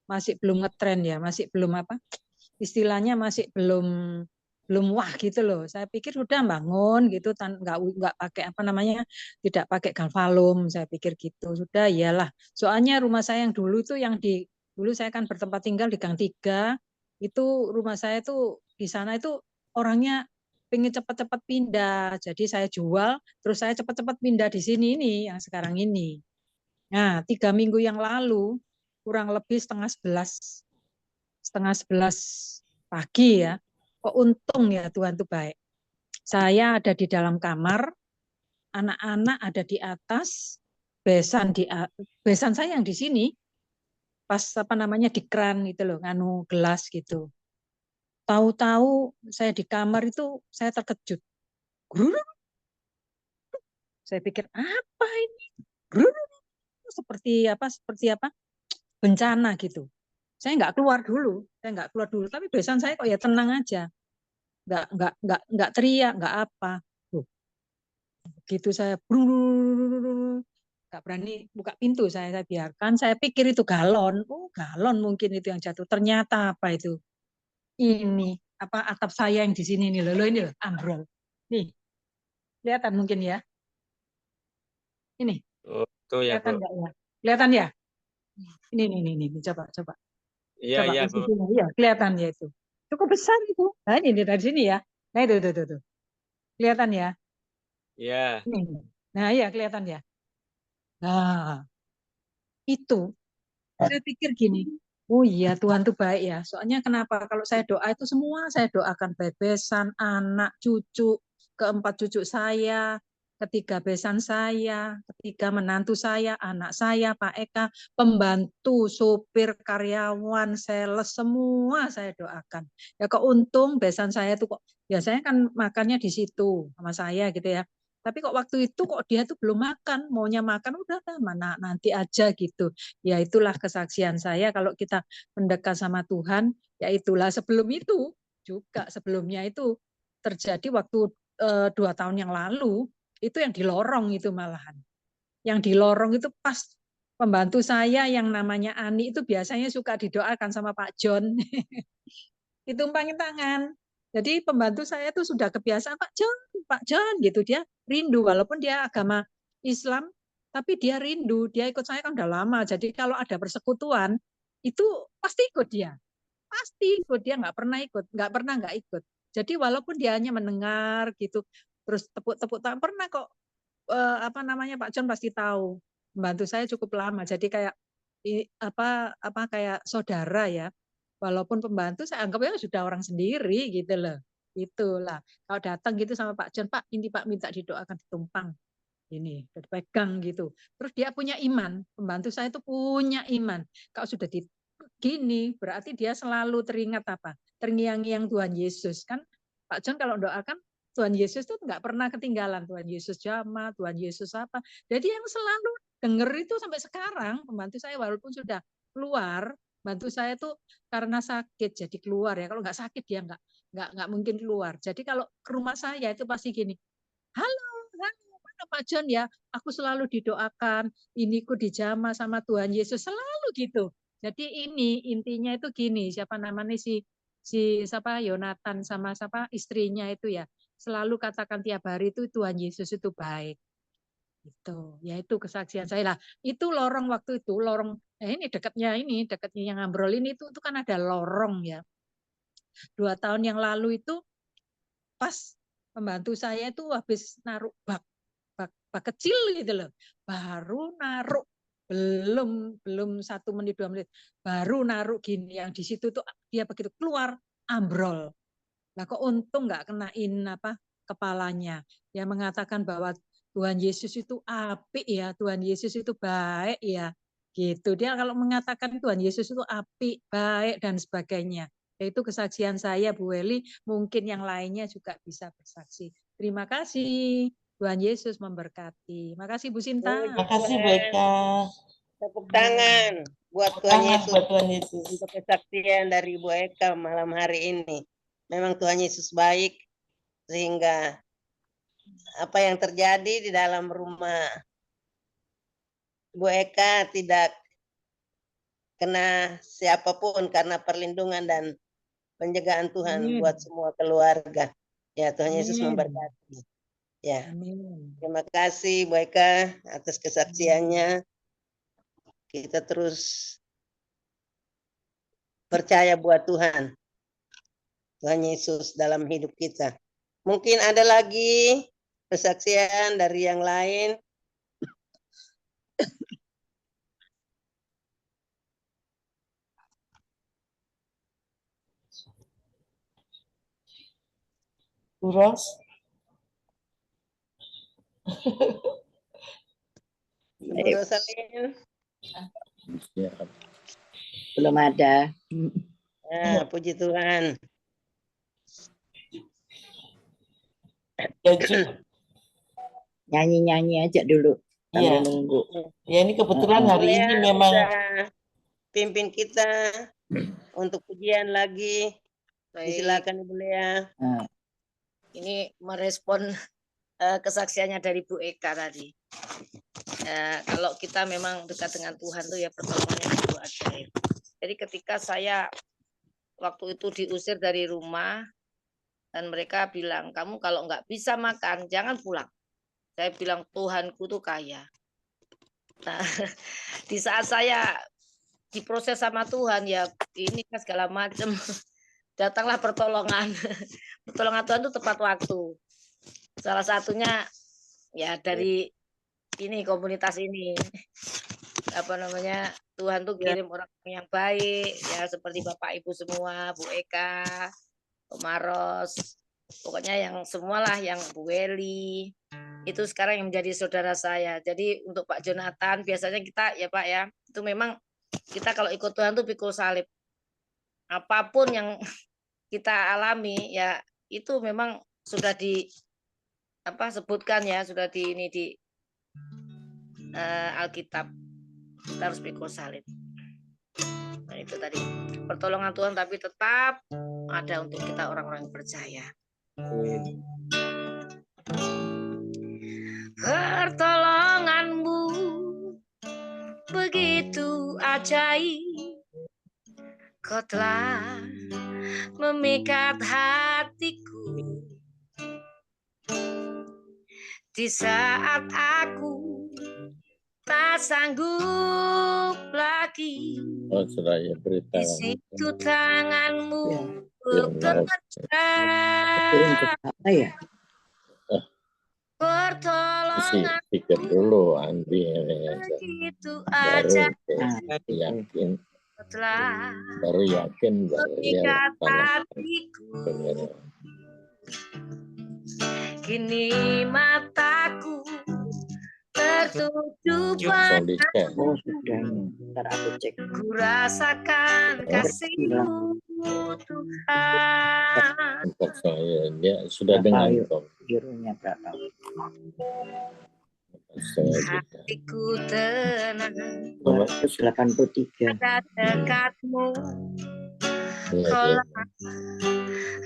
Masih belum ngetren ya, masih belum apa? Istilahnya masih belum wah gitu loh. Saya pikir sudah bangun gitu nggak pakai apa namanya, tidak pakai Galvalum, saya pikir gitu. Sudah iyalah. Soalnya rumah saya yang dulu itu dulu saya kan bertempat tinggal di Gang 3, itu rumah saya tuh di sana itu orangnya pengen cepat-cepat pindah. Jadi saya jual, terus saya cepat-cepat pindah di sini ini yang sekarang ini. Nah, 3 minggu yang lalu kurang lebih setengah 11 pagi ya. Kok untung ya Tuhan tuh baik. Saya ada di dalam kamar, anak-anak ada di atas, besan saya yang di sini, pas apa namanya di keran gitu loh, nganu gelas gitu. Tahu-tahu saya di kamar itu saya terkejut. Saya pikir apa ini? Seperti apa? Bencana gitu. Saya nggak keluar dulu, tapi besan saya kok ya tenang aja, nggak teriak, nggak apa. Begitu saya nggak berani buka pintu, saya biarkan, saya pikir itu galon, galon mungkin itu yang jatuh, ternyata apa itu? Ini apa atap saya yang di sini nih loh, ini loh ambrol. Nih, kelihatan mungkin ya? Ini, Oh, itu ya, kelihatan Bu. nggak ya? Kelihatan ya? Ini, coba. Iya, Coba iya, di Bu. sini, ya kelihatan ya itu. Cukup besar itu. Nah ini dari sini ya. Nah itu. Kelihatan ya? Iya. Ini. Nah iya kelihatan ya. Nah itu saya pikir gini. Oh iya Tuhan tuh baik ya. Soalnya kenapa? Kalau saya doa itu semua saya doakan bebesan, anak, cucu, keempat cucu saya, ketiga besan saya, ketiga menantu saya, anak saya, Pak Eka, pembantu, sopir, karyawan, sales, semua saya doakan. Ya kok untung besan saya tuh kok, biasanya kan makannya di situ sama saya gitu ya. Tapi kok waktu itu kok dia tuh belum makan, maunya makan udah mana nanti aja gitu. Ya itulah kesaksian saya kalau kita mendekat sama Tuhan, ya itulah sebelum itu juga sebelumnya itu terjadi waktu 2 tahun yang lalu itu yang di lorong itu malahan. Yang di lorong itu pas pembantu saya yang namanya Ani itu biasanya suka didoakan sama Pak John. Ditumpangin tangan. Jadi pembantu saya itu sudah kebiasaan Pak John gitu, dia rindu walaupun dia agama Islam tapi dia rindu, dia ikut saya kan udah lama. Jadi kalau ada persekutuan itu pasti ikut dia. Pasti ikut, dia nggak pernah nggak ikut. Jadi walaupun dia hanya mendengar gitu, terus tepuk-tepuk tangan pernah kok apa namanya Pak John pasti tahu. Membantu saya cukup lama. Jadi kayak apa kayak saudara ya. Walaupun pembantu saya anggapnya sudah orang sendiri gitu loh. Itulah. Kalau datang gitu sama Pak John, Pak, ini Pak minta didoakan ditumpang. Ini dipegang gitu. Terus dia punya iman, pembantu saya itu punya iman. Kalau sudah gini, berarti dia selalu teringat apa? Terngiang-ngiang Tuhan Yesus kan. Pak John kalau doakan Tuhan Yesus itu nggak pernah ketinggalan. Tuhan Yesus jamaah, Tuhan Yesus apa. Jadi yang selalu dengar itu sampai sekarang pembantu saya walaupun sudah keluar, bantu saya tuh karena sakit jadi keluar ya. Kalau nggak sakit dia nggak mungkin keluar. Jadi kalau ke rumah saya itu pasti gini, halo Pak John ya, aku selalu didoakan, ini ku dijamah sama Tuhan Yesus, selalu gitu. Jadi ini intinya itu gini, siapa namanya si siapa Yonatan sama siapa istrinya itu ya, selalu katakan tiap hari itu Tuhan Yesus itu baik. Itu, ya itu kesaksian saya lah. Itu lorong waktu itu, lorong ini dekatnya yang ambrol ini itu kan ada lorong ya. 2 tahun yang lalu itu pas pembantu saya itu habis naruh bak kecil gitu loh, baru naruh belum 1 menit 2 menit baru naruh gini, yang di situ tuh dia begitu keluar ambrol. Nah kok untung nggak kenain apa kepalanya. Dia mengatakan bahwa Tuhan Yesus itu apik ya, Tuhan Yesus itu baik ya, gitu. Dia kalau mengatakan Tuhan Yesus itu apik, baik dan sebagainya. Itu kesaksian saya Bu Weli, mungkin yang lainnya juga bisa bersaksi. Terima kasih. Tuhan Yesus memberkati. Makasih Bu Sinta. Makasih Bu Eka. Tepuk tangan buat Tuhan Tangan Yesus buat Tuhan Yesus. untuk kesaksian dari Ibu Eka malam hari ini. Memang Tuhan Yesus baik, sehingga apa yang terjadi di dalam rumah Ibu Eka tidak kena siapapun karena perlindungan dan penjagaan Tuhan Amin. buat semua keluarga. Ya, Tuhan Yesus Amin. memberkati. Ya, Amin. terima kasih Bu Eka atas kesaksiannya. Kita terus percaya buat Tuhan. Tuhan Yesus dalam hidup kita. Mungkin ada lagi kesaksian dari yang lain. Bu Ros. Ibu Rosalin. Siap. Belum ada. Ya, puji Tuhan. Ya, Ju. Nyanyi-nyanyi aja dulu sambil Iya. nunggu. Ya, ini kebetulan hari ini Boleh memang bisa pimpin kita untuk pujian lagi. Baik, Silakan Ibu Lea. Nah, ini merespon kesaksiannya dari Bu Eka tadi. Kalau kita memang dekat dengan Tuhan tuh ya pertolongannya itu ajaib. Jadi ketika saya waktu itu diusir dari rumah dan mereka bilang, kamu kalau nggak bisa makan jangan pulang. Saya bilang Tuhanku tuh kaya. Nah, di saat saya diproses sama Tuhan ya ini kan segala macam, datanglah pertolongan. Pertolongan Tuhan itu tepat waktu. Salah satunya ya dari ini komunitas ini. Apa namanya? Tuhan tuh kirim orang yang baik ya seperti Bapak Ibu semua, Bu Eka, Om Maros, pokoknya yang semualah yang Bu Weli. Itu sekarang yang menjadi saudara saya. Jadi untuk Pak Jonathan biasanya kita ya Pak ya, itu memang kita kalau ikut Tuhan tuh pikul salib. Apapun yang kita alami ya itu memang sudah di sebutkan ya, sudah di ini di Alkitab. Kita harus pikul salib. Nah, itu tadi pertolongan Tuhan tapi tetap ada untuk kita orang-orang yang percaya. Pertolonganmu begitu ajaib, kau telah memikat hatiku di saat aku tak sanggup lagi. Oh, seraya berita. Di situ tanganmu kirim bekerja. ke apa ya? Pertolongan Pikir dulu Andi begitu baru aja yakin, telah baru yakin baru dia memikat tanah hatiku. benar. Kini mataku tertuju Solidkan. Oh sudah ini. Ntar aku cek. ku rasakan kasih-Mu Tuhan. Untuk saya dia sudah Berapa, dengar yuk? kok. Birunya berapa? Saya juga. Hatiku tenang 283. pada dekat-Mu. Ya, Kaulah dia.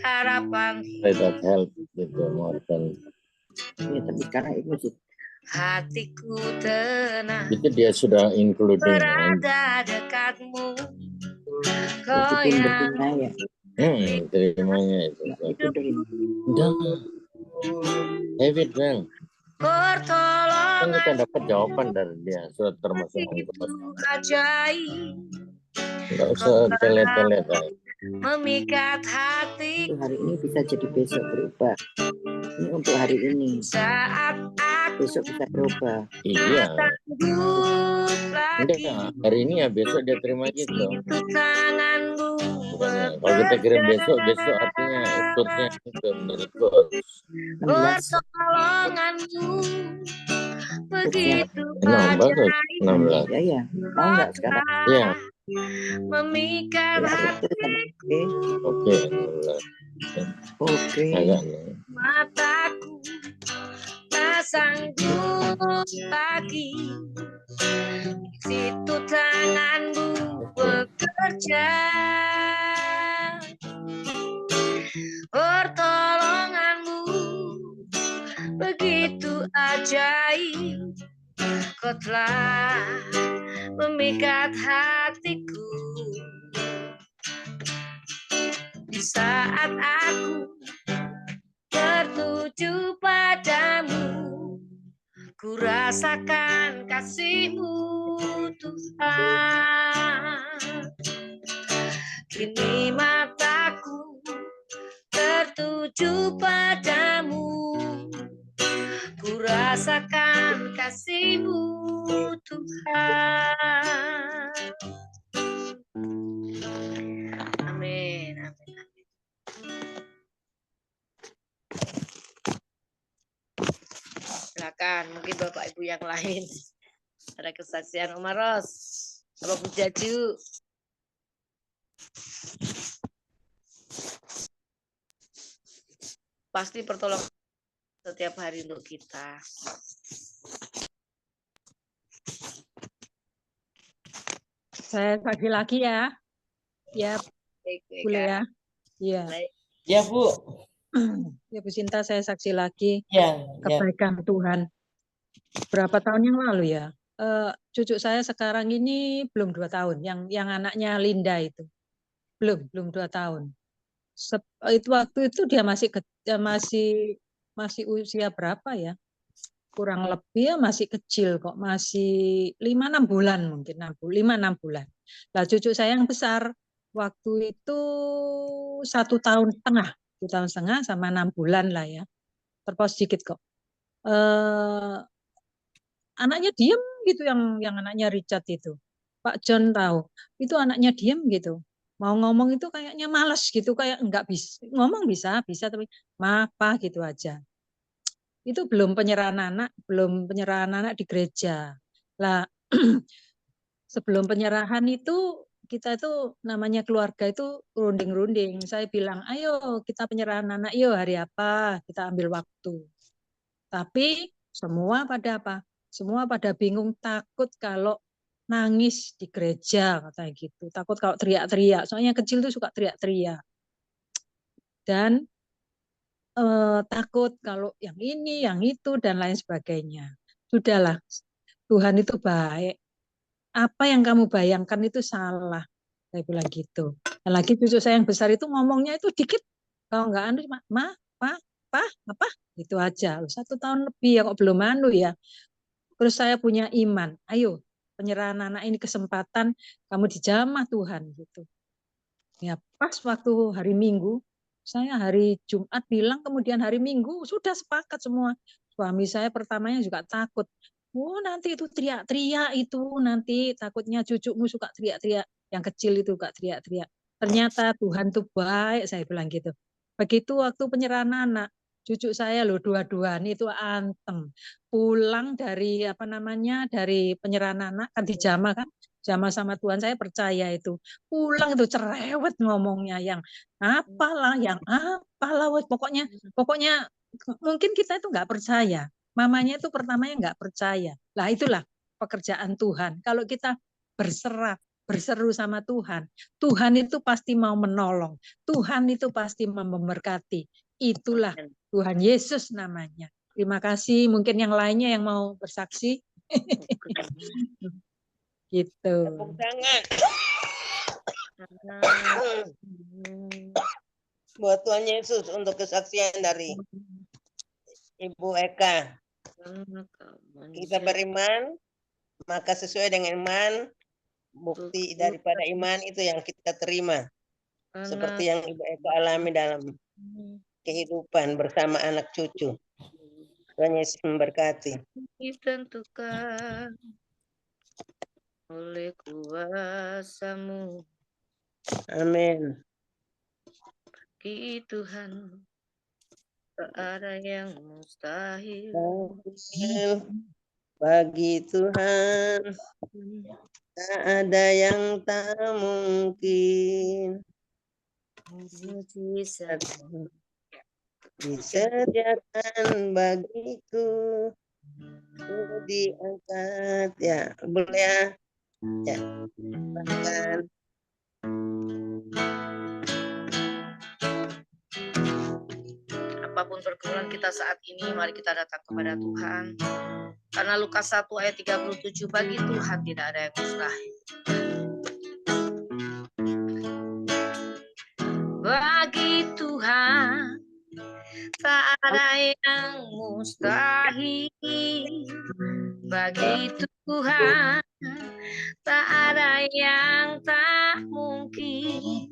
harapan Saya that help gitu Morgan. Ya, tapi sekarang itu sih. hatiku tenang Itu dia sudah including berada dekat-Mu. Kau Meskipun yang betina ya. terimanya itu. Itu dari Udah, David Bang. Kan pertolongan kita dapat jawaban dari dia sudah termasuk itu itu. ajaib, Nggak usah telet-telet. memikat itu hati hari ini bisa jadi besok berubah. Ini untuk hari ini. saat aku Besok bisa berubah. Iya. sanggup lagi. Enggak, hari ini ya besok dia terima gitu. Itu tanganmu Kalau kita kirim besok artinya kursnya itu menurut kurs. 16. pertolonganmu begitu 6 bagus, ajaib, 16. Ya ya. Mau nggak sekarang? Iya, memikat Ya, hatiku. oke. Oke. Agak nih. Mataku tak sanggup lagi situ tanganmu bekerja, pertolonganmu begitu ajaib, kau telah memikat hatiku. Di saat aku tertuju padamu, ku rasakan kasih-Mu Tuhan. Kini mataku tertuju padamu, ku rasakan kasih-Mu Tuhan. Amin. Amin. Silakan, mungkin Bapak Ibu yang lain ada kesaksian Om Maros, Bapak Bu Jaju. Pasti pertolongan setiap hari untuk kita. Saya saksi lagi ya. Ya, Baik, boleh ya. Iya. Ya, Bu. Ya, Bu Sinta, saya saksi lagi Ya, ya. kebaikan Tuhan. Berapa tahun yang lalu ya? Cucu saya sekarang ini belum 2 tahun. Yang anaknya Linda itu belum 2 tahun. Itu waktu itu dia masih usia berapa ya? Kurang lebih ya masih kecil kok, masih 5-6 bulan mungkin, 5-6 bulan. Lah cucu saya yang besar waktu itu 1 tahun setengah sama 6 bulan lah ya, terpaut sedikit kok. Anaknya diem gitu, yang anaknya Richard itu, Pak John tahu, itu anaknya diem gitu, mau ngomong itu kayaknya malas gitu, kayak enggak bisa ngomong, bisa tapi apa gitu aja. Itu belum penyerahan anak di gereja. Lah sebelum penyerahan itu kita itu namanya keluarga itu runding. Saya bilang, ayo kita penyerahan anak, yuk hari apa, kita ambil waktu. Tapi semua pada apa? Semua pada bingung, takut kalau nangis di gereja katanya gitu. Takut kalau teriak-teriak. Soalnya kecil tuh suka teriak-teriak. Dan takut kalau yang ini, yang itu, dan lain sebagainya. Sudahlah, Tuhan itu baik. Apa yang kamu bayangkan itu salah. Saya bilang gitu. Dan lagi cucu saya yang besar itu ngomongnya itu dikit. Kalau nggak anu, pa, apa, itu aja. 1 tahun lebih ya kok belum anu ya. Terus saya punya iman. Ayo, penyerahan anak ini kesempatan kamu dijamah Tuhan gitu. Ya pas waktu hari Minggu, saya hari Jumat bilang, kemudian hari Minggu sudah sepakat semua. Suami saya pertamanya juga takut. Oh nanti itu teriak-teriak itu, nanti takutnya cucumu suka teriak-teriak. Yang kecil itu suka teriak-teriak. Ternyata Tuhan tuh baik, saya bilang gitu. Begitu waktu penyerahan anak, cucu saya loh dua-duaan itu anteng. Pulang dari dari penyerahan anak kan dijamah kan, jamah sama Tuhan, saya percaya itu. Pulang itu cerewet ngomongnya, yang apalah, pokoknya mungkin kita itu nggak percaya. Mamanya itu pertamanya nggak percaya. Lah itulah pekerjaan Tuhan. Kalau kita berserah, berseru sama Tuhan, Tuhan itu pasti mau menolong. Tuhan itu pasti memberkati. Itulah Tuhan Yesus namanya. Terima kasih. Mungkin yang lainnya yang mau bersaksi. Gitu. Tepuk tangan. Buat Tuhan Yesus untuk kesaksian dari Ibu Eka. Kita beriman, maka sesuai dengan iman, bukti daripada iman itu yang kita terima. Seperti yang Ibu Eka alami dalam kehidupan bersama anak cucu. Tuhan Yesus memberkati. Ditentukan oleh kuasa-Mu. Amin. Bagi Tuhan tak ada yang mustahil. Bagi Tuhan tak ada yang tak mungkin. Disediakan bagiku diangkat ya, boleh ya. Ya, silakan. Apapun pergumulan kita saat ini, mari kita datang kepada Tuhan. Karena Lukas 1 ayat 37, bagi Tuhan tidak ada yang mustahil. Bagi Tuhan tak ada yang mustahil. Bagi Tuhan tak ada yang tak mungkin.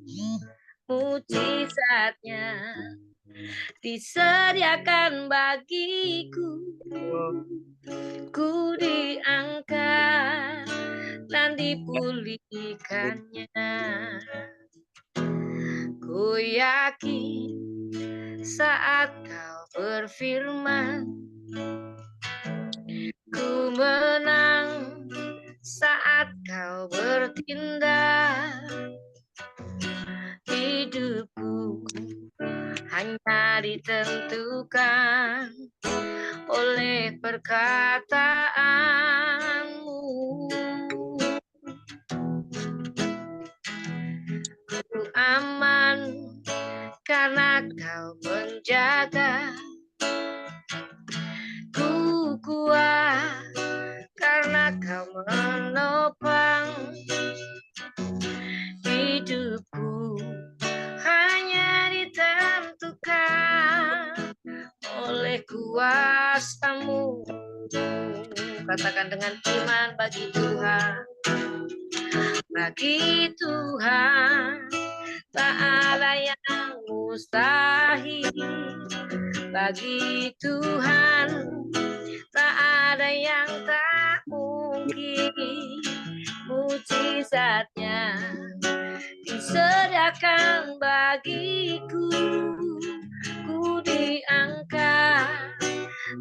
Mujizatnya disediakan bagiku. Ku diangkat dan dipulihkannya. Ku yakin saat kau berfirman, ku menang saat kau bertindak. Hidupku hanya ditentukan oleh perkataanmu. Ku aman karena kau menjaga. Ku kuat karena kau menopang. Hidupku hanya ditentukan oleh kuasa-Mu. Katakan dengan iman, bagi Tuhan. Bagi Tuhan tak ada yang mustahil. Bagi Tuhan tak ada yang tak mungkin. Mujizatnya disediakan bagiku. Ku diangkat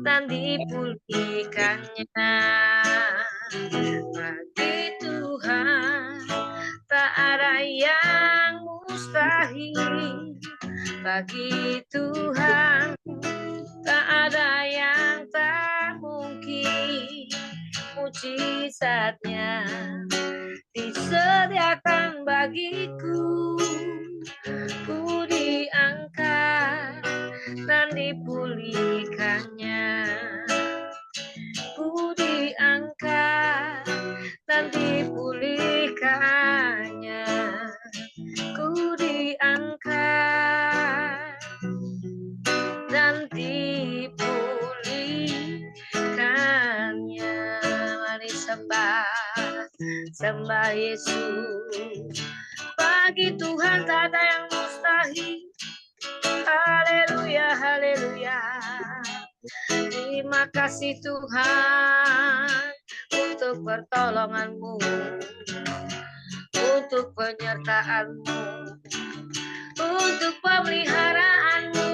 dan dipulihkannya. Bagi Tuhan tak ada yang mustahil. Bagi Tuhan tak ada yang tak mungkin. Mujizatnya disediakan bagiku. Ku diangkat dan dipulihkannya. Ku diangkat dan dipulihkannya. Ku diangkat dan dipulihkannya. Mari sembah Yesus. Bagi Tuhan tak ada yang mustahil. Haleluya, haleluya. Terima kasih Tuhan untuk pertolongan-Mu, untuk penyertaan-Mu, untuk pemeliharaan-Mu.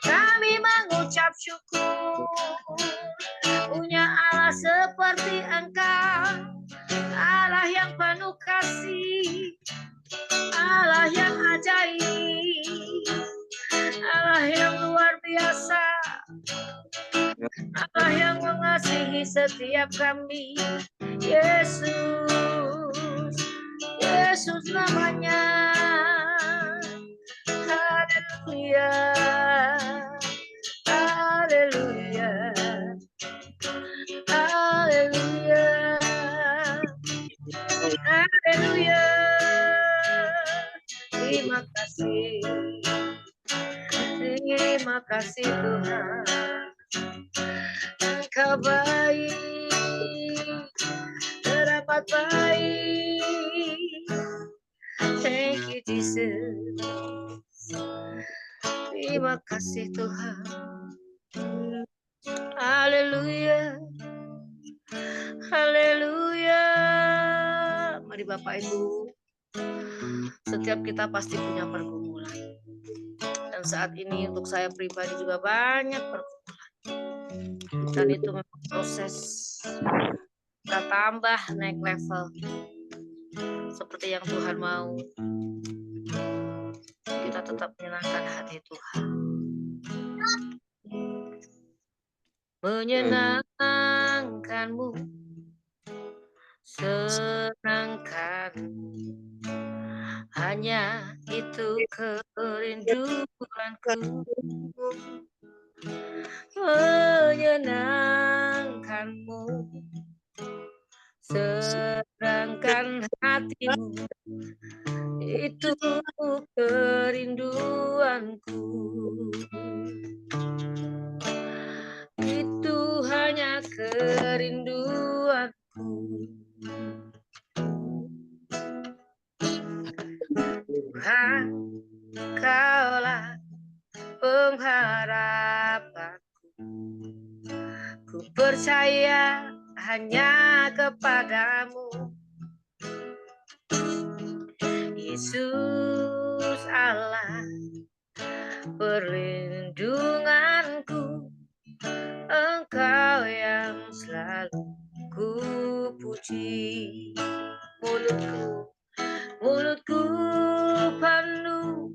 Kami mengucap syukur punya Allah seperti Engkau, Allah yang penuh kasih, Allah yang ajaib, Allah yang luar biasa, Allah yang mengasihi setiap kami. Yesus, Yesus namanya. Haleluya, haleluya, haleluya, haleluya. Terima kasih Tuhan. Engkau baik, teramat baik. Thank you Jesus. Terima kasih Tuhan. Haleluya, haleluya. Mari Bapak Ibu, setiap kita pasti punya pergumulan. Dan saat ini untuk saya pribadi juga banyak pergumulan. Dan itu memang proses kita tambah naik level seperti yang Tuhan mau. Kita tetap menyenangkan hati Tuhan. menyenangkanmu, senangkan. Hanya itu kerinduanku, menyenangkanmu, senangkan hatimu, itu kerinduanku. Itu hanya kerinduanku. Tuhan, Kaulah pengharapanku. Ku percaya hanya kepadamu, Yesus Allah, perlindunganku. Engkau yang selalu ku puji. Mulutku penuh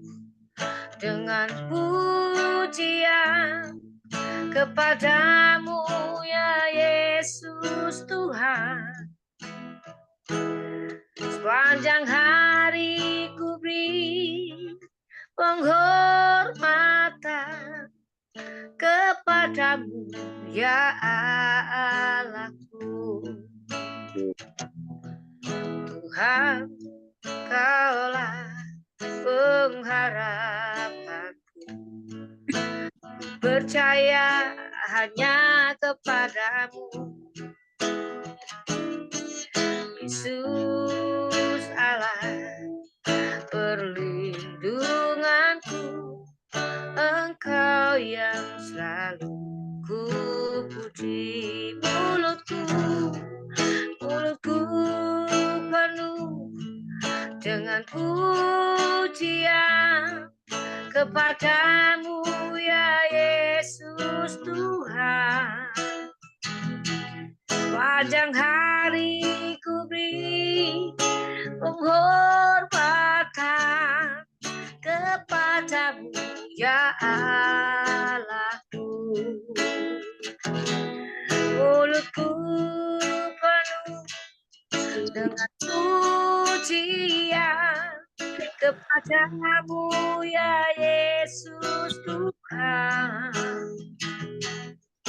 dengan pujian kepadamu, ya Yesus Tuhan. Sepanjang hari ku beri penghormatan kepadamu, ya Allahku. Tuhan, Kaulah pengharapanku. Percaya hanya kepadamu, Yesus Allah, perlindunganku. Engkau yang selalu ku puji. Mulutku penuh dengan pujian kepadamu, ya Yesus Tuhan. Sepanjang hari ku beri penghormatan kepadamu, ya Allahku. Mulutku penuh dengan pujian kepadamu, ya Yesus Tuhan.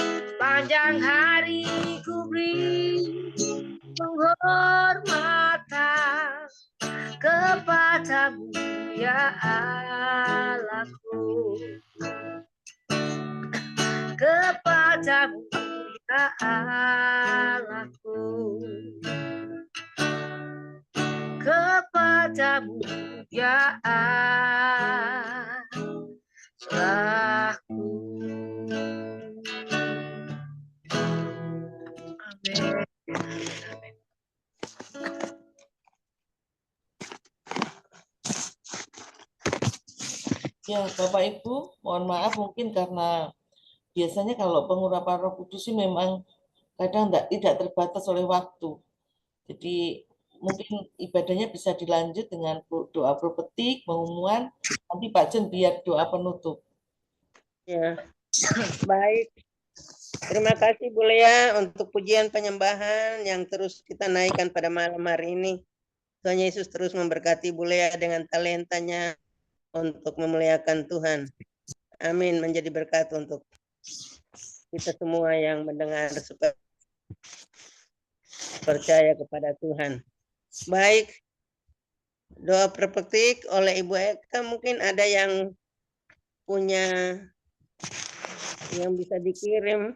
Sepanjang hari ku beri penghormatan kepadamu, ya Allahku. Kepadamu, ya Allahku. Kepadamu, ya Allahku. Amin. Ya, Bapak Ibu, mohon maaf mungkin karena biasanya kalau pengurapan Roh Kudus sih memang kadang tidak terbatas oleh waktu. Jadi mungkin ibadahnya bisa dilanjut dengan doa profetik, pengumuman. Nanti Pak Jen biar doa penutup. Ya, baik. Terima kasih Bu Lea untuk pujian penyembahan yang terus kita naikkan pada malam hari ini. Tuhan Yesus terus memberkati Bu Lea dengan talentanya untuk memuliakan Tuhan. Amin, menjadi berkat untuk kita semua yang mendengar supaya percaya kepada Tuhan. Baik, doa profetik oleh Ibu Eka, mungkin ada yang punya yang bisa dikirim.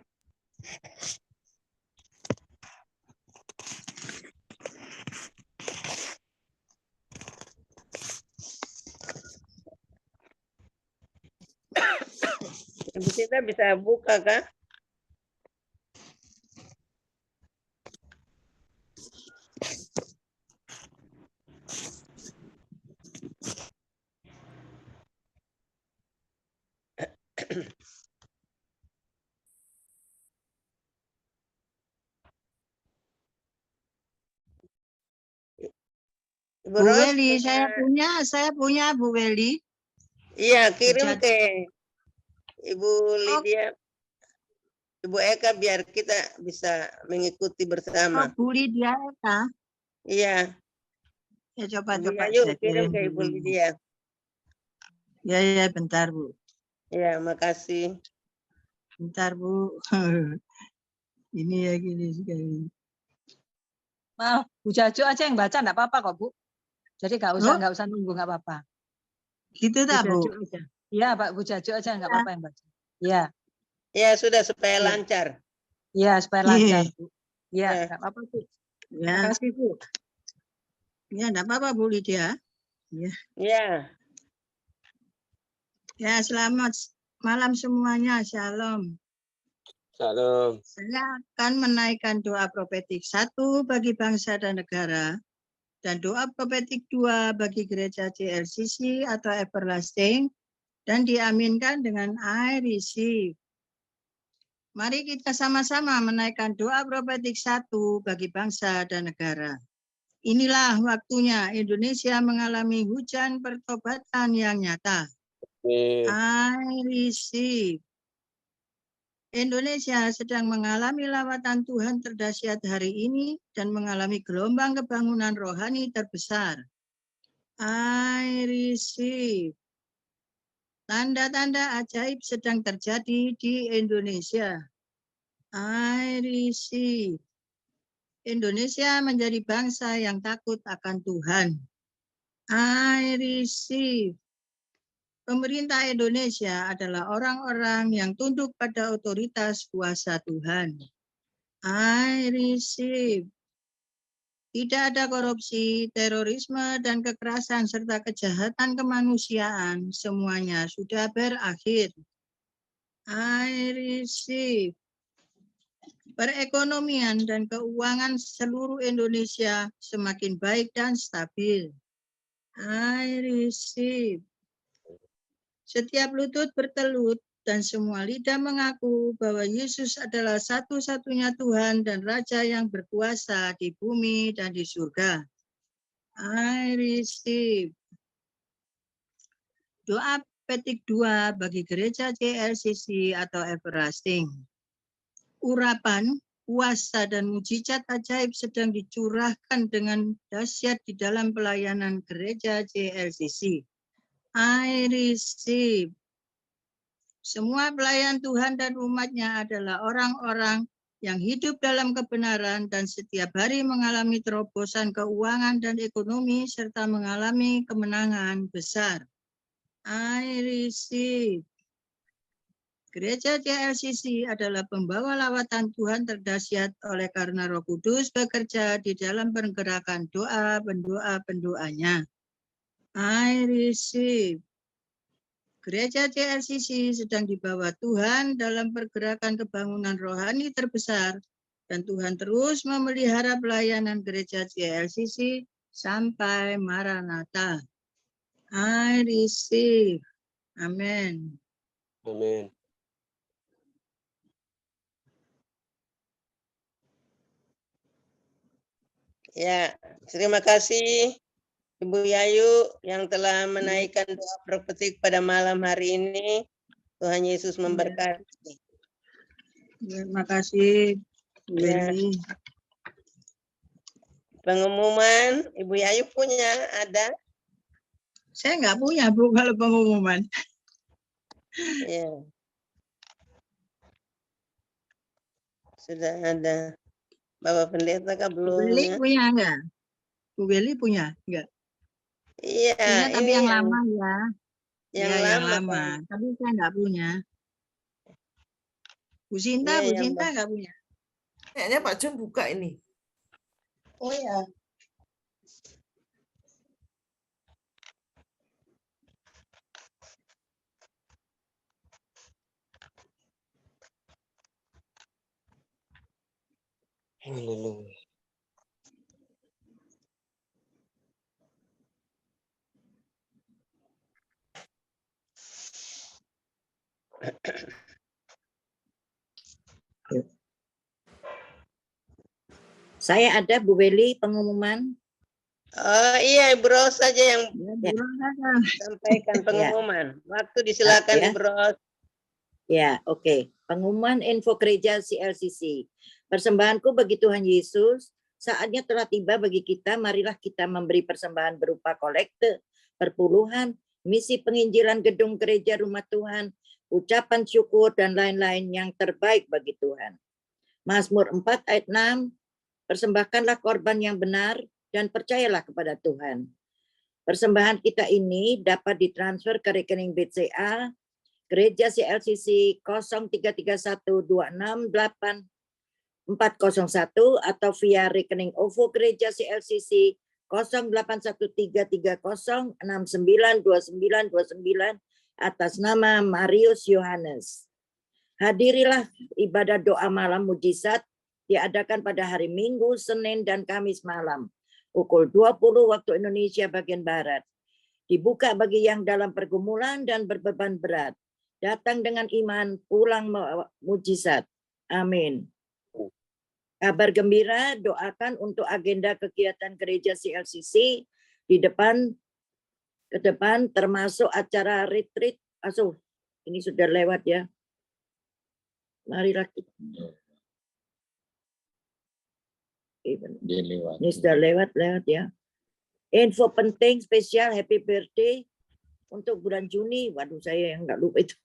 Ibu Sita bisa buka kah? Bu Weli, saya punya Bu Weli. Iya, kirim ke Ibu Lydia. Ibu Eka biar kita bisa mengikuti Oh, bersama. Bu Lydia Eka. Iya, Ya coba Ibu coba Yayu saya kirim kirim ke Ibu dulu. Lydia. Ya bentar Bu. Ya, makasih. Bentar Bu. Ini ya gini sekali. Maaf, Bu Jajo aja yang baca enggak apa-apa kok, Bu. Jadi Oh, nggak usah nunggu, nggak apa-apa. gitu Bu tak Bu? Jajo aja. Iya, Pak Bu Jajo aja nggak apa-apa yang baca. Iya, Ya, sudah supaya iya. lancar. Iya, supaya lancar, Bu. Iya, Ya. nggak apa-apa, Bu. Ya, Makasih, Bu. ya enggak apa-apa Bu Lydia. Ya. Ya, Ya, selamat malam semuanya. Shalom. Salam. Saya akan menaikkan doa profetik 1 bagi bangsa dan negara dan doa profetik 2 bagi gereja JLCC atau Everlasting dan diaminkan dengan I receive. Mari kita sama-sama menaikkan doa profetik 1 bagi bangsa dan negara. Inilah waktunya Indonesia mengalami hujan pertobatan yang nyata. I receive. Indonesia sedang mengalami lawatan Tuhan terdahsyat hari ini dan mengalami gelombang kebangunan rohani terbesar. I receive. Tanda-tanda ajaib sedang terjadi di Indonesia. I receive. Indonesia menjadi bangsa yang takut akan Tuhan. I receive. Pemerintah Indonesia adalah orang-orang yang tunduk pada otoritas kuasa Tuhan. I receive. Tidak ada korupsi, terorisme, dan kekerasan serta kejahatan kemanusiaan. Semuanya sudah berakhir. I receive. Perekonomian dan keuangan seluruh Indonesia semakin baik dan stabil. I receive. Setiap lutut bertelut dan semua lidah mengaku bahwa Yesus adalah satu-satunya Tuhan dan Raja yang berkuasa di bumi dan di surga. I receive. Doa petik 2 bagi gereja JLCC atau Everlasting. Urapan, kuasa, dan mujizat ajaib sedang dicurahkan dengan dahsyat di dalam pelayanan gereja JLCC. I receive. Semua pelayan Tuhan dan umatnya adalah orang-orang yang hidup dalam kebenaran dan setiap hari mengalami terobosan keuangan dan ekonomi serta mengalami kemenangan besar. I receive. Gereja JLCC adalah pembawa lawatan Tuhan terdahsyat oleh karena Roh Kudus bekerja di dalam pergerakan doa pendoa-pendoanya. I receive. Gereja JLCC sedang dibawa Tuhan dalam pergerakan kebangunan rohani terbesar dan Tuhan terus memelihara pelayanan gereja JLCC sampai Maranatha. I receive. Amin. Amin. ya. Terima kasih Ibu Yayu yang telah menaikkan doa profetik pada malam hari ini. Tuhan Yesus memberkati. Terima kasih, Bu Ya. Eli. Pengumuman Ibu Yayu punya ada? Saya nggak punya, Bu, kalau pengumuman. Ya. Sudah ada. Bapak Pendeta kah Bu belum Eli ya? punya nggak? Bu Eli punya nggak? Iya, Punya tapi ini yang lama ya. yang Ya, yang lama. lama. Tapi saya nggak punya. Bu Sinta, Iya, Bu yang Sinta nggak punya. Kayaknya Pak John buka ini. Oh ya. Haleluya. Saya ada Bu Weli pengumuman. Oh iya, Ibu Ros saja yang Ya. sampaikan pengumuman. Waktu disilakan Ya. Ibu Ros. Ya, oke. Pengumuman info gereja CLCC. Persembahanku bagi Tuhan Yesus, saatnya telah tiba bagi kita, marilah kita memberi persembahan berupa kolekte, perpuluhan, misi penginjilan gedung gereja rumah Tuhan, ucapan syukur, dan lain-lain yang terbaik bagi Tuhan. Mazmur 4 ayat 6, persembahkanlah korban yang benar dan percayalah kepada Tuhan. Persembahan kita ini dapat ditransfer ke rekening BCA, Gereja CLCC 0331268401 atau via rekening OVO Gereja CLCC 081330692929 atas nama Marius Yohanes. Hadirilah ibadah doa malam mujizat diadakan pada hari Minggu, Senin, dan Kamis malam, pukul 20 waktu Indonesia bagian Barat. Dibuka bagi yang dalam pergumulan dan berbeban berat. Datang dengan iman, pulang mujizat. Amin. Kabar gembira, doakan untuk agenda kegiatan gereja CLCC ke depan termasuk acara retreat. Ini sudah lewat ya. Marilah kita. Ini sudah lewat ya. Info penting spesial happy birthday untuk bulan Juni. Waduh, saya yang nggak lupa itu.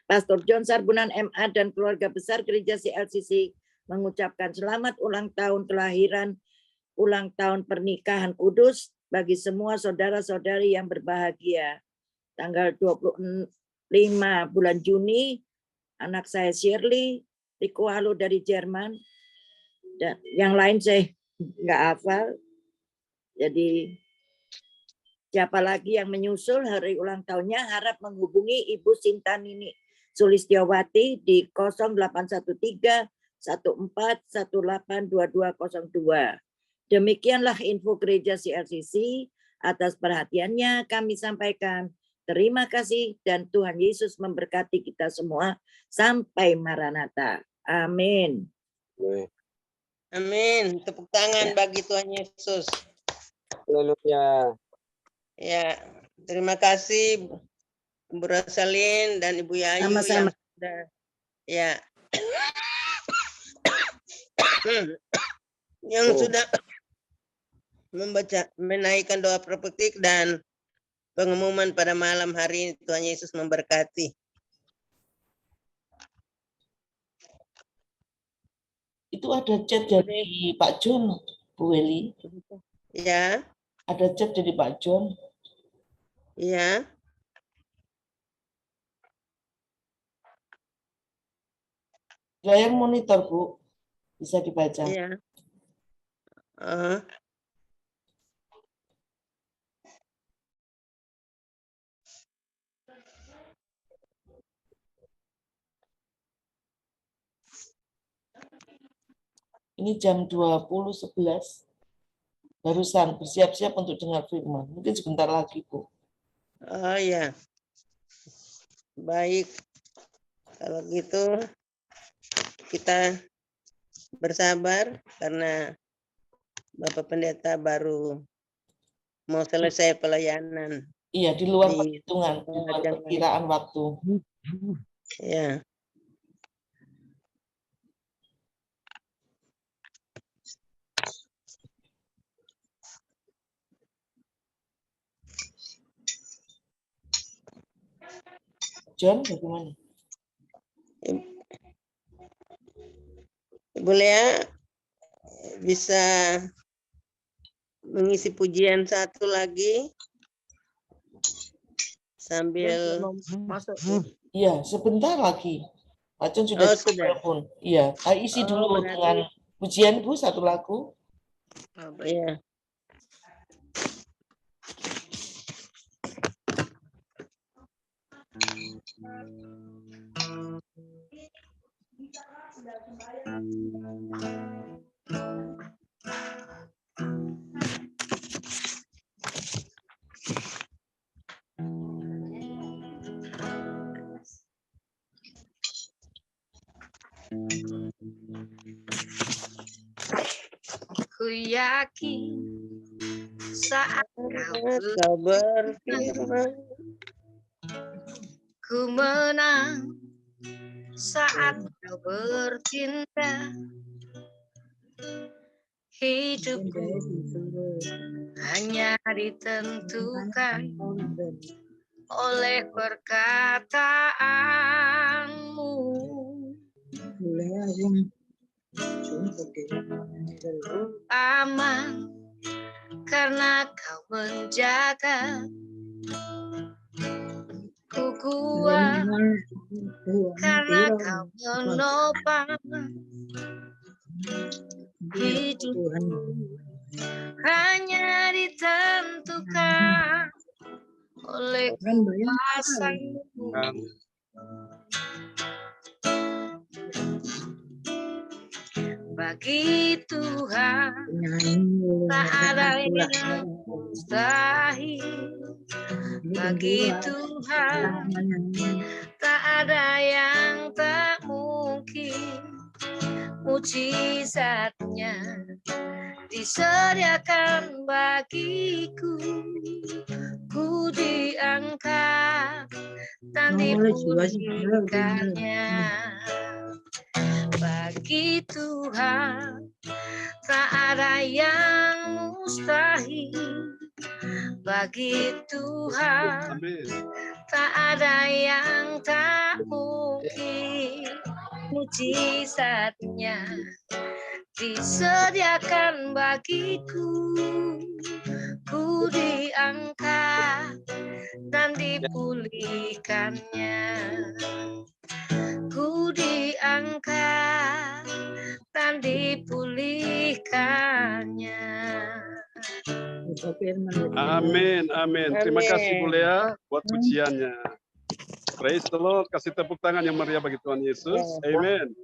Pastor John Sarbunan MA dan keluarga besar gereja CLCC mengucapkan selamat ulang tahun kelahiran, ulang tahun pernikahan kudus bagi semua saudara-saudari yang berbahagia. Tanggal 25 bulan Juni, anak saya Shirley, Riko Halo dari Jerman, dan yang lain saya nggak hafal. Jadi siapa lagi yang menyusul hari ulang tahunnya, harap menghubungi Ibu Sintanini Sulistiawati di 081314182202. Demikianlah info gereja CLCC. Atas perhatiannya kami sampaikan terima kasih dan Tuhan Yesus memberkati kita semua sampai Maranatha. Amin. Amin. Tepuk tangan bagi Tuhan Yesus. Haleluya. Ya, terima kasih Bu Rosalin dan Ibu Yayu Sama-sama. yang sudah ya yang sudah menaikkan doa profetik dan pengumuman pada malam hari ini. Tuhan Yesus memberkati. Itu ada chat dari Pak John, Bu Weli. Ya. Ada chat dari Pak John. Ya. Layar monitor, Bu. Bisa dibaca. Ya. Ini jam 20.11. Barusan bersiap-siap untuk dengar firman. Mungkin sebentar lagi, Bu. Oh ya. Baik. Kalau gitu kita bersabar karena Bapak Pendeta baru mau selesai pelayanan. Iya, di luar perhitungan, di luar perkiraan waktu. Ya. John, bagaimana? Ibu Lea bisa mengisi pujian satu lagi sambil masuk. Iya, sebentar lagi. Pak John sudah telepon. Iya, isi dulu dengan pujian, Bu, satu lagu. Iya. Ku yakin saat kau berfirman, ku menang saat kau bercinta. Hidupku hanya ditentukan oleh perkataanmu. Aman karena kau menjaga. Ku kuat karena kau menopang. Hidupku hanya ditentukan oleh kuasamu. Bagi Tuhan tak ada yang mustahil. Bagi Tuhan tak ada yang tak mungkin. Mujizatnya disediakan bagiku. Ku diangkat dan dipulihkannya. Bagi Tuhan tak ada yang mustahil. Bagi Tuhan tak ada yang tak mungkin. Mujizatnya disediakan bagiku. Ku diangkat dan dipulihkannya. Ku diangkat dan dipulihkannya. Amin, amin. Terima kasih Bu Lea buat pujiannya. Praise the Lord. Kasih tepuk tangan yang meriah bagi Tuhan Yesus. Amin.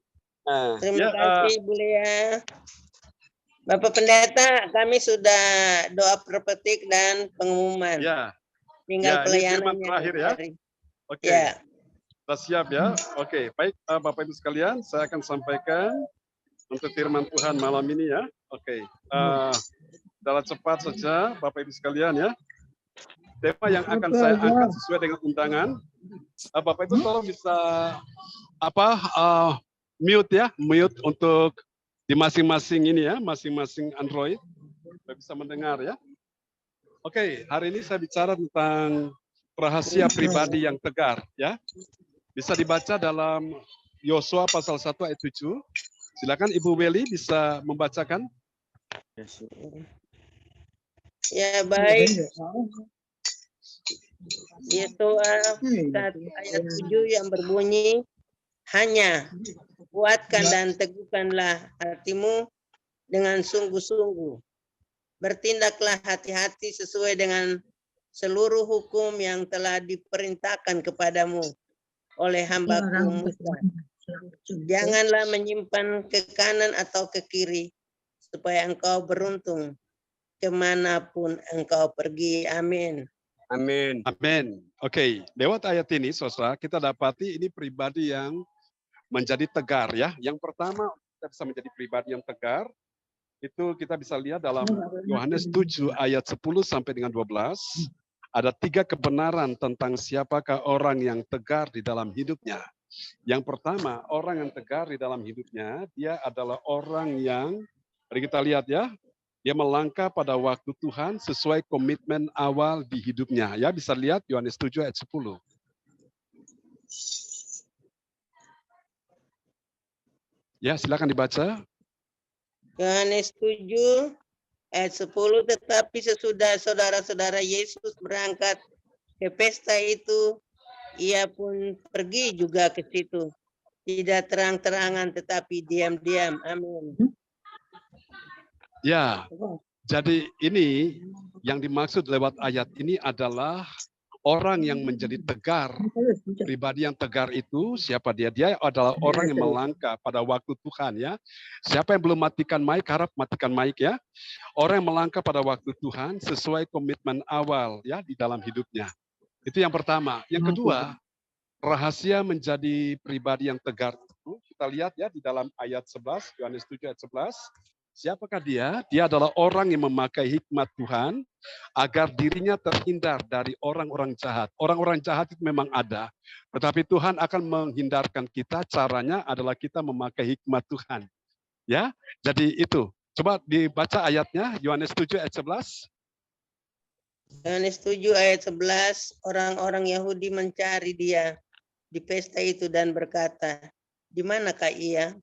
Terima kasih Bu Lea. Bapak Pendeta, kami sudah doa prophetik dan pengumuman. Ya. Tinggal Ini firman pelayanannya. terakhir ya. Oke. Ya. Kita siap ya. Oke, baik Bapak Ibu sekalian, saya akan sampaikan untuk firman Tuhan malam ini ya. Oke. Secara cepat saja Bapak Ibu sekalian ya. Tema yang akan saya angkat sesuai dengan undangan. Bapak Ibu tolong bisa mute ya, mute untuk di masing-masing ini ya, masing-masing Android supaya bisa mendengar ya. Oke, hari ini saya bicara tentang rahasia pribadi yang tegar ya. Bisa dibaca dalam Yosua pasal 1 ayat 7. Silakan Ibu Weli bisa membacakan. Ya baik. Yosua 1 ayat 7 yang berbunyi, hanya kuatkan dan teguhkanlah hatimu dengan sungguh-sungguh. Bertindaklah hati-hati sesuai dengan seluruh hukum yang telah diperintahkan kepadamu oleh hamba-Ku Musa. Janganlah menyimpan ke kanan atau ke kiri, supaya engkau beruntung kemanapun engkau pergi. Amin. Amin. Amin. Oke, lewat ayat ini, saudara, kita dapati ini pribadi yang menjadi tegar ya. Yang pertama, kita bisa menjadi pribadi yang tegar. Itu kita bisa lihat dalam Yohanes 7 ayat 10 sampai dengan 12. Ada 3 kebenaran tentang siapakah orang yang tegar di dalam hidupnya. Yang pertama, orang yang tegar di dalam hidupnya, dia adalah orang yang, mari kita lihat ya, dia melangkah pada waktu Tuhan sesuai komitmen awal di hidupnya. Ya, bisa lihat Yohanes 7 ayat 10. Ya, silakan dibaca. Yohanes 7 ayat 10, tetapi sesudah saudara-saudara Yesus berangkat ke pesta itu, ia pun pergi juga ke situ. Tidak terang-terangan tetapi diam-diam. Amin. Ya, jadi ini yang dimaksud lewat ayat ini adalah orang yang menjadi tegar. Pribadi yang tegar itu siapa dia? Dia adalah orang yang melangkah pada waktu Tuhan ya. Siapa yang belum matikan mic, harap matikan mic ya. Orang yang melangkah pada waktu Tuhan sesuai komitmen awal ya di dalam hidupnya. Itu yang pertama. Yang kedua, rahasia menjadi pribadi yang tegar itu kita lihat ya di dalam ayat 11, Yohanes 7 ayat 11. Siapakah dia? Dia adalah orang yang memakai hikmat Tuhan agar dirinya terhindar dari orang-orang jahat. Orang-orang jahat itu memang ada, tetapi Tuhan akan menghindarkan kita. Caranya adalah kita memakai hikmat Tuhan. Ya, jadi itu. Coba dibaca ayatnya, Yohanes 7 ayat 11. Yohanes 7 ayat 11, orang-orang Yahudi mencari dia di pesta itu dan berkata, di manakah ia?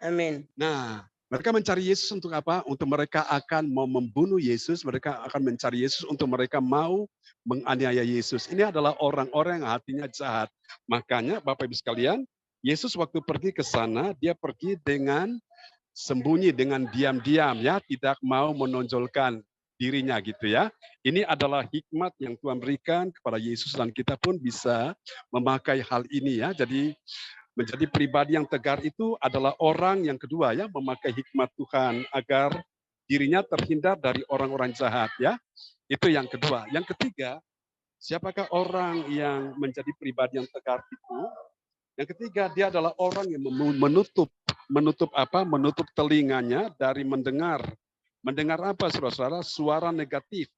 Amin. Nah, mereka mencari Yesus untuk apa? Untuk mereka akan mau membunuh Yesus, mereka akan mencari Yesus untuk mereka mau menganiaya Yesus. Ini adalah orang-orang yang hatinya jahat. Makanya Bapak Ibu sekalian, Yesus waktu pergi ke sana, dia pergi dengan sembunyi, dengan diam-diam, ya, tidak mau menonjolkan dirinya gitu ya. Ini adalah hikmat yang Tuhan berikan kepada Yesus dan kita pun bisa memakai hal ini ya. Jadi menjadi pribadi yang tegar itu adalah orang yang kedua ya, memakai hikmat Tuhan agar dirinya terhindar dari orang-orang jahat ya. Itu yang kedua. Yang ketiga, siapakah orang yang menjadi pribadi yang tegar itu? Yang ketiga, dia adalah orang yang menutup telinganya dari mendengar apa, saudara-saudara? Suara negatif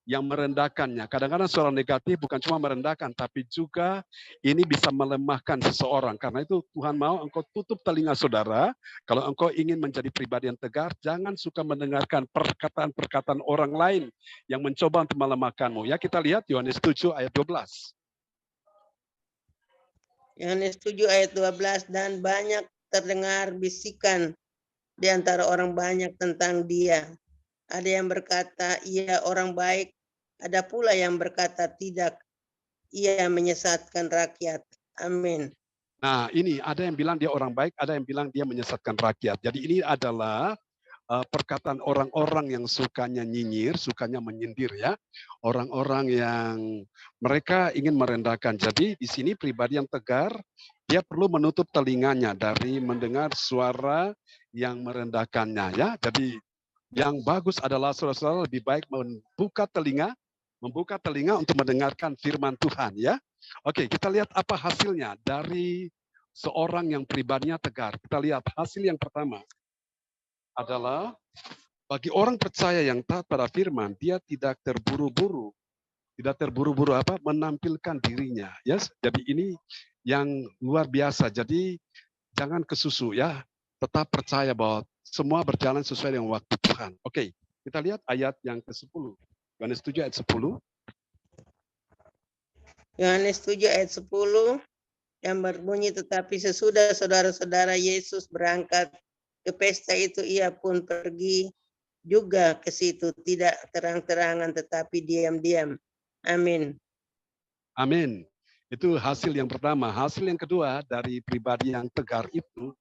yang merendahkannya. Kadang-kadang suara negatif bukan cuma merendahkan, tapi juga ini bisa melemahkan seseorang. Karena itu Tuhan mau engkau tutup telinga saudara. Kalau engkau ingin menjadi pribadi yang tegar, jangan suka mendengarkan perkataan-perkataan orang lain yang mencoba untuk melemahkanmu. Ya, kita lihat Yohanes 7 ayat 12. Yohanes 7 ayat 12, dan banyak terdengar bisikan di antara orang banyak tentang dia. Ada yang berkata, ia orang baik. Ada pula yang berkata, tidak. Ia menyesatkan rakyat. Amin. Nah, ini ada yang bilang dia orang baik, ada yang bilang dia menyesatkan rakyat. Jadi ini adalah perkataan orang-orang yang sukanya nyinyir, sukanya menyindir ya. Orang-orang yang mereka ingin merendahkan. Jadi di sini pribadi yang tegar, dia perlu menutup telinganya dari mendengar suara yang merendahkannya ya. Jadi yang bagus adalah saudara-saudara lebih baik membuka telinga untuk mendengarkan firman Tuhan ya. Oke, kita lihat apa hasilnya dari seorang yang pribadinya tegar. Kita lihat hasil yang pertama adalah bagi orang percaya yang taat pada firman, dia tidak terburu-buru menampilkan dirinya ya. Jadi ini yang luar biasa. Jadi jangan kesusu ya. Tetap percaya bahwa semua berjalan sesuai dengan waktu Tuhan. Oke, kita lihat ayat yang ke-10. Yohanes 7 ayat 10. Yohanes 7 ayat 10 yang berbunyi, tetapi sesudah saudara-saudara Yesus berangkat ke pesta itu, ia pun pergi juga ke situ, tidak terang-terangan tetapi diam-diam. Amin. Amin. Itu hasil yang pertama. Hasil yang kedua dari pribadi yang tegar itu,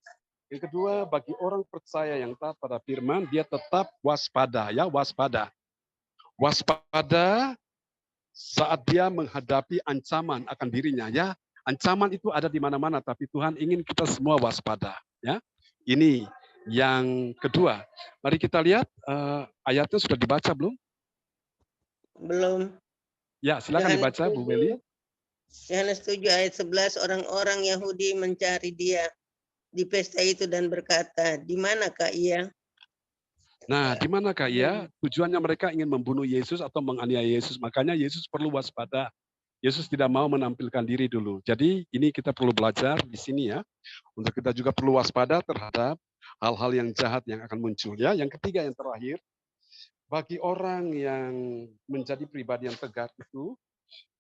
yang kedua, bagi orang percaya yang taat pada firman, dia tetap waspada ya, waspada. Waspada saat dia menghadapi ancaman akan dirinya ya. Ancaman itu ada di mana-mana, tapi Tuhan ingin kita semua waspada ya. Ini yang kedua. Mari kita lihat ayatnya sudah dibaca belum? Belum. Ya, silakan dibaca Bu Meli. Yohanes 7 ayat 11, orang-orang Yahudi mencari dia di pesta itu dan berkata, di manakah ia? Nah, di manakah ia? Tujuannya mereka ingin membunuh Yesus atau menganiaya Yesus. Makanya Yesus perlu waspada. Yesus tidak mau menampilkan diri dulu. Jadi ini kita perlu belajar di sini ya. Untuk kita juga perlu waspada terhadap hal-hal yang jahat yang akan muncul ya. Yang ketiga, yang terakhir, bagi orang yang menjadi pribadi yang tegar itu,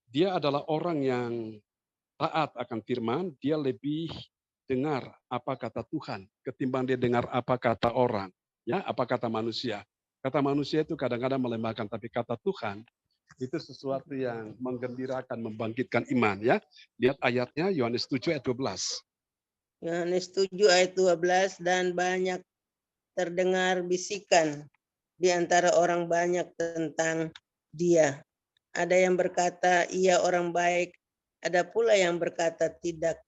dia adalah orang yang taat akan firman, dia lebih dengar apa kata Tuhan ketimbang dia dengar apa kata orang, ya, apa kata manusia. Kata manusia itu kadang-kadang melemahkan, tapi kata Tuhan itu sesuatu yang menggembirakan, membangkitkan iman ya. Lihat ayatnya Yohanes 7 ayat 12. Yohanes 7 ayat 12, dan banyak terdengar bisikan di antara orang banyak tentang dia. Ada yang berkata, ia orang baik. Ada pula yang berkata, tidak,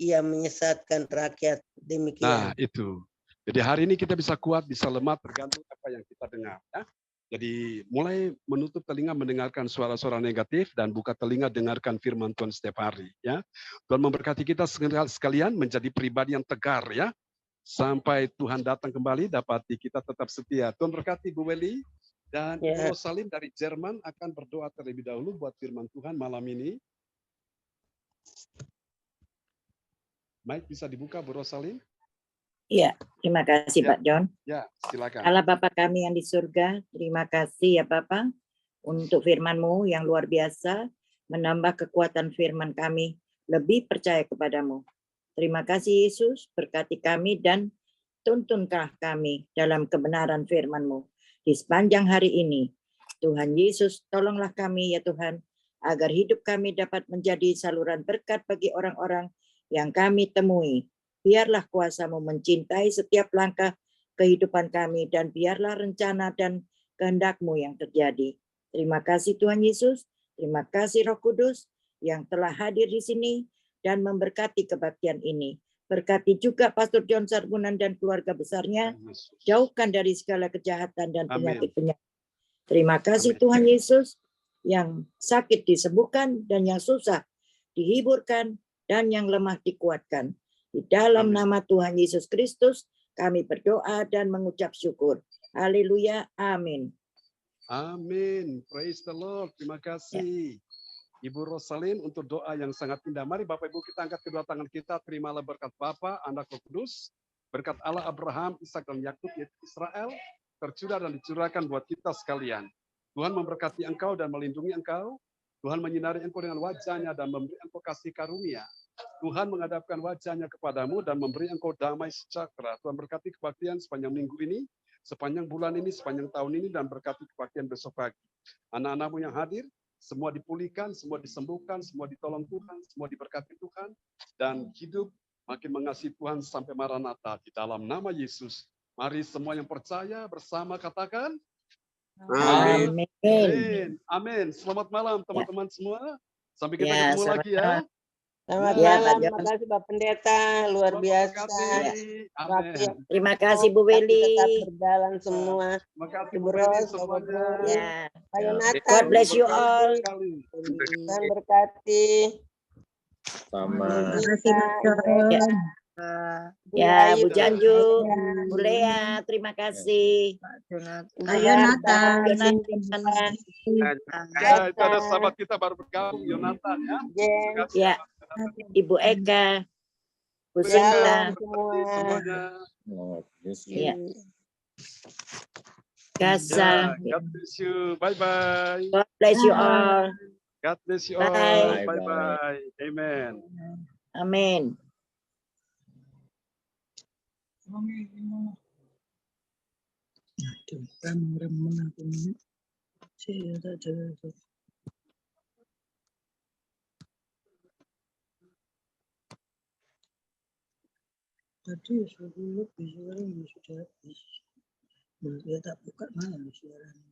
ia menyesatkan rakyat. Demikian. Nah, itu. Jadi hari ini kita bisa kuat, bisa lemah, tergantung apa yang kita dengar. Ya. Jadi mulai menutup telinga mendengarkan suara-suara negatif dan buka telinga dengarkan firman Tuhan setiap hari. Ya. Tuhan memberkati kita sekalian menjadi pribadi yang tegar. Ya. sampai Tuhan datang kembali, dapati kita tetap setia. Tuhan berkati Bu Weli dan Ibu Rosalin dari Jerman akan berdoa terlebih dahulu buat firman Tuhan malam ini. Mike bisa dibuka Bu Rosalin? Iya, terima kasih Pak John. Ya, silakan. Allah Bapa kami yang di surga, terima kasih ya Bapak untuk firman-Mu yang luar biasa, menambah kekuatan firman kami, lebih percaya kepadamu. Terima kasih Yesus, berkati kami dan tuntunlah kami dalam kebenaran firman-Mu di sepanjang hari ini. Tuhan Yesus, tolonglah kami ya Tuhan, agar hidup kami dapat menjadi saluran berkat bagi orang-orang yang kami temui. Biarlah kuasa-Mu mencintai setiap langkah kehidupan kami dan biarlah rencana dan kehendak-Mu yang terjadi. Terima kasih Tuhan Yesus, terima kasih Roh Kudus yang telah hadir di sini dan memberkati kebaktian ini. Berkati juga Pastor John Sarbunan dan keluarga besarnya, jauhkan dari segala kejahatan dan penyakit-penyakit. Terima kasih Tuhan Yesus yang sakit disembuhkan dan yang susah dihiburkan dan yang lemah dikuatkan. Di dalam nama Tuhan Yesus Kristus, kami berdoa dan mengucap syukur. Haleluya. Amin. Amin. Praise the Lord. Terima kasih. Ibu Rosalin untuk doa yang sangat indah. Mari Bapak Ibu kita angkat kedua tangan kita. Terimalah berkat Bapa, Anak, Roh Kudus. Berkat Allah Abraham, Ishak dan Yakub yaitu Israel. Tercurah dan dicurahkan buat kita sekalian. Tuhan memberkati engkau dan melindungi engkau. Tuhan menyinari engkau dengan wajahnya dan memberi engkau kasih karunia. Tuhan menghadapkan wajahnya kepadamu dan memberi engkau damai sejahtera. Tuhan berkati kebaktian sepanjang minggu ini, sepanjang bulan ini, sepanjang tahun ini, dan berkati kebaktian besok pagi. Anak-anakmu yang hadir, semua dipulihkan, semua disembuhkan, semua ditolong Tuhan, semua diberkati Tuhan, dan hidup makin mengasihi Tuhan sampai Maranatha di dalam nama Yesus. Mari semua yang percaya bersama katakan, Amin. Amin. Amin. Selamat malam teman-teman semua. Sampai kita ketemu lagi ya. Selamat Ya, malam, Pak John. terima kasih Pak Pendeta, luar biasa. Amin. Terima kasih Bu Weli. Tetap berjalan semua. Terima kasih Ibu Bu Weli Ros, semuanya. Ya. Pak Yonatan. God bless you all. Tuhan berkati. Sama. Ya, Bu Janju, Bu Lea, terima kasih. Pak Yonatan. Ya, itu ada sahabat kita baru bergabung, Yonatan ya. Terima kasih. Ya, Ibu Eka, Bu Terima Sinta. kasih semuanya. Ya. Gasa. God bless you. Bye-bye. God bless you all. God bless you all. Bye. Bye-bye. Amen. Amin. Tadi sebelum suaranya sudah habis. Dia tak buka malam suaranya.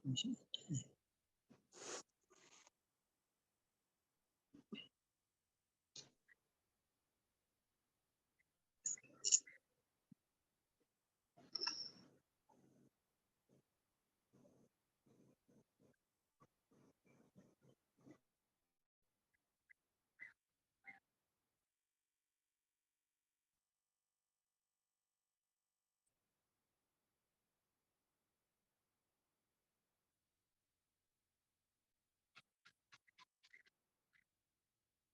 Masih ada.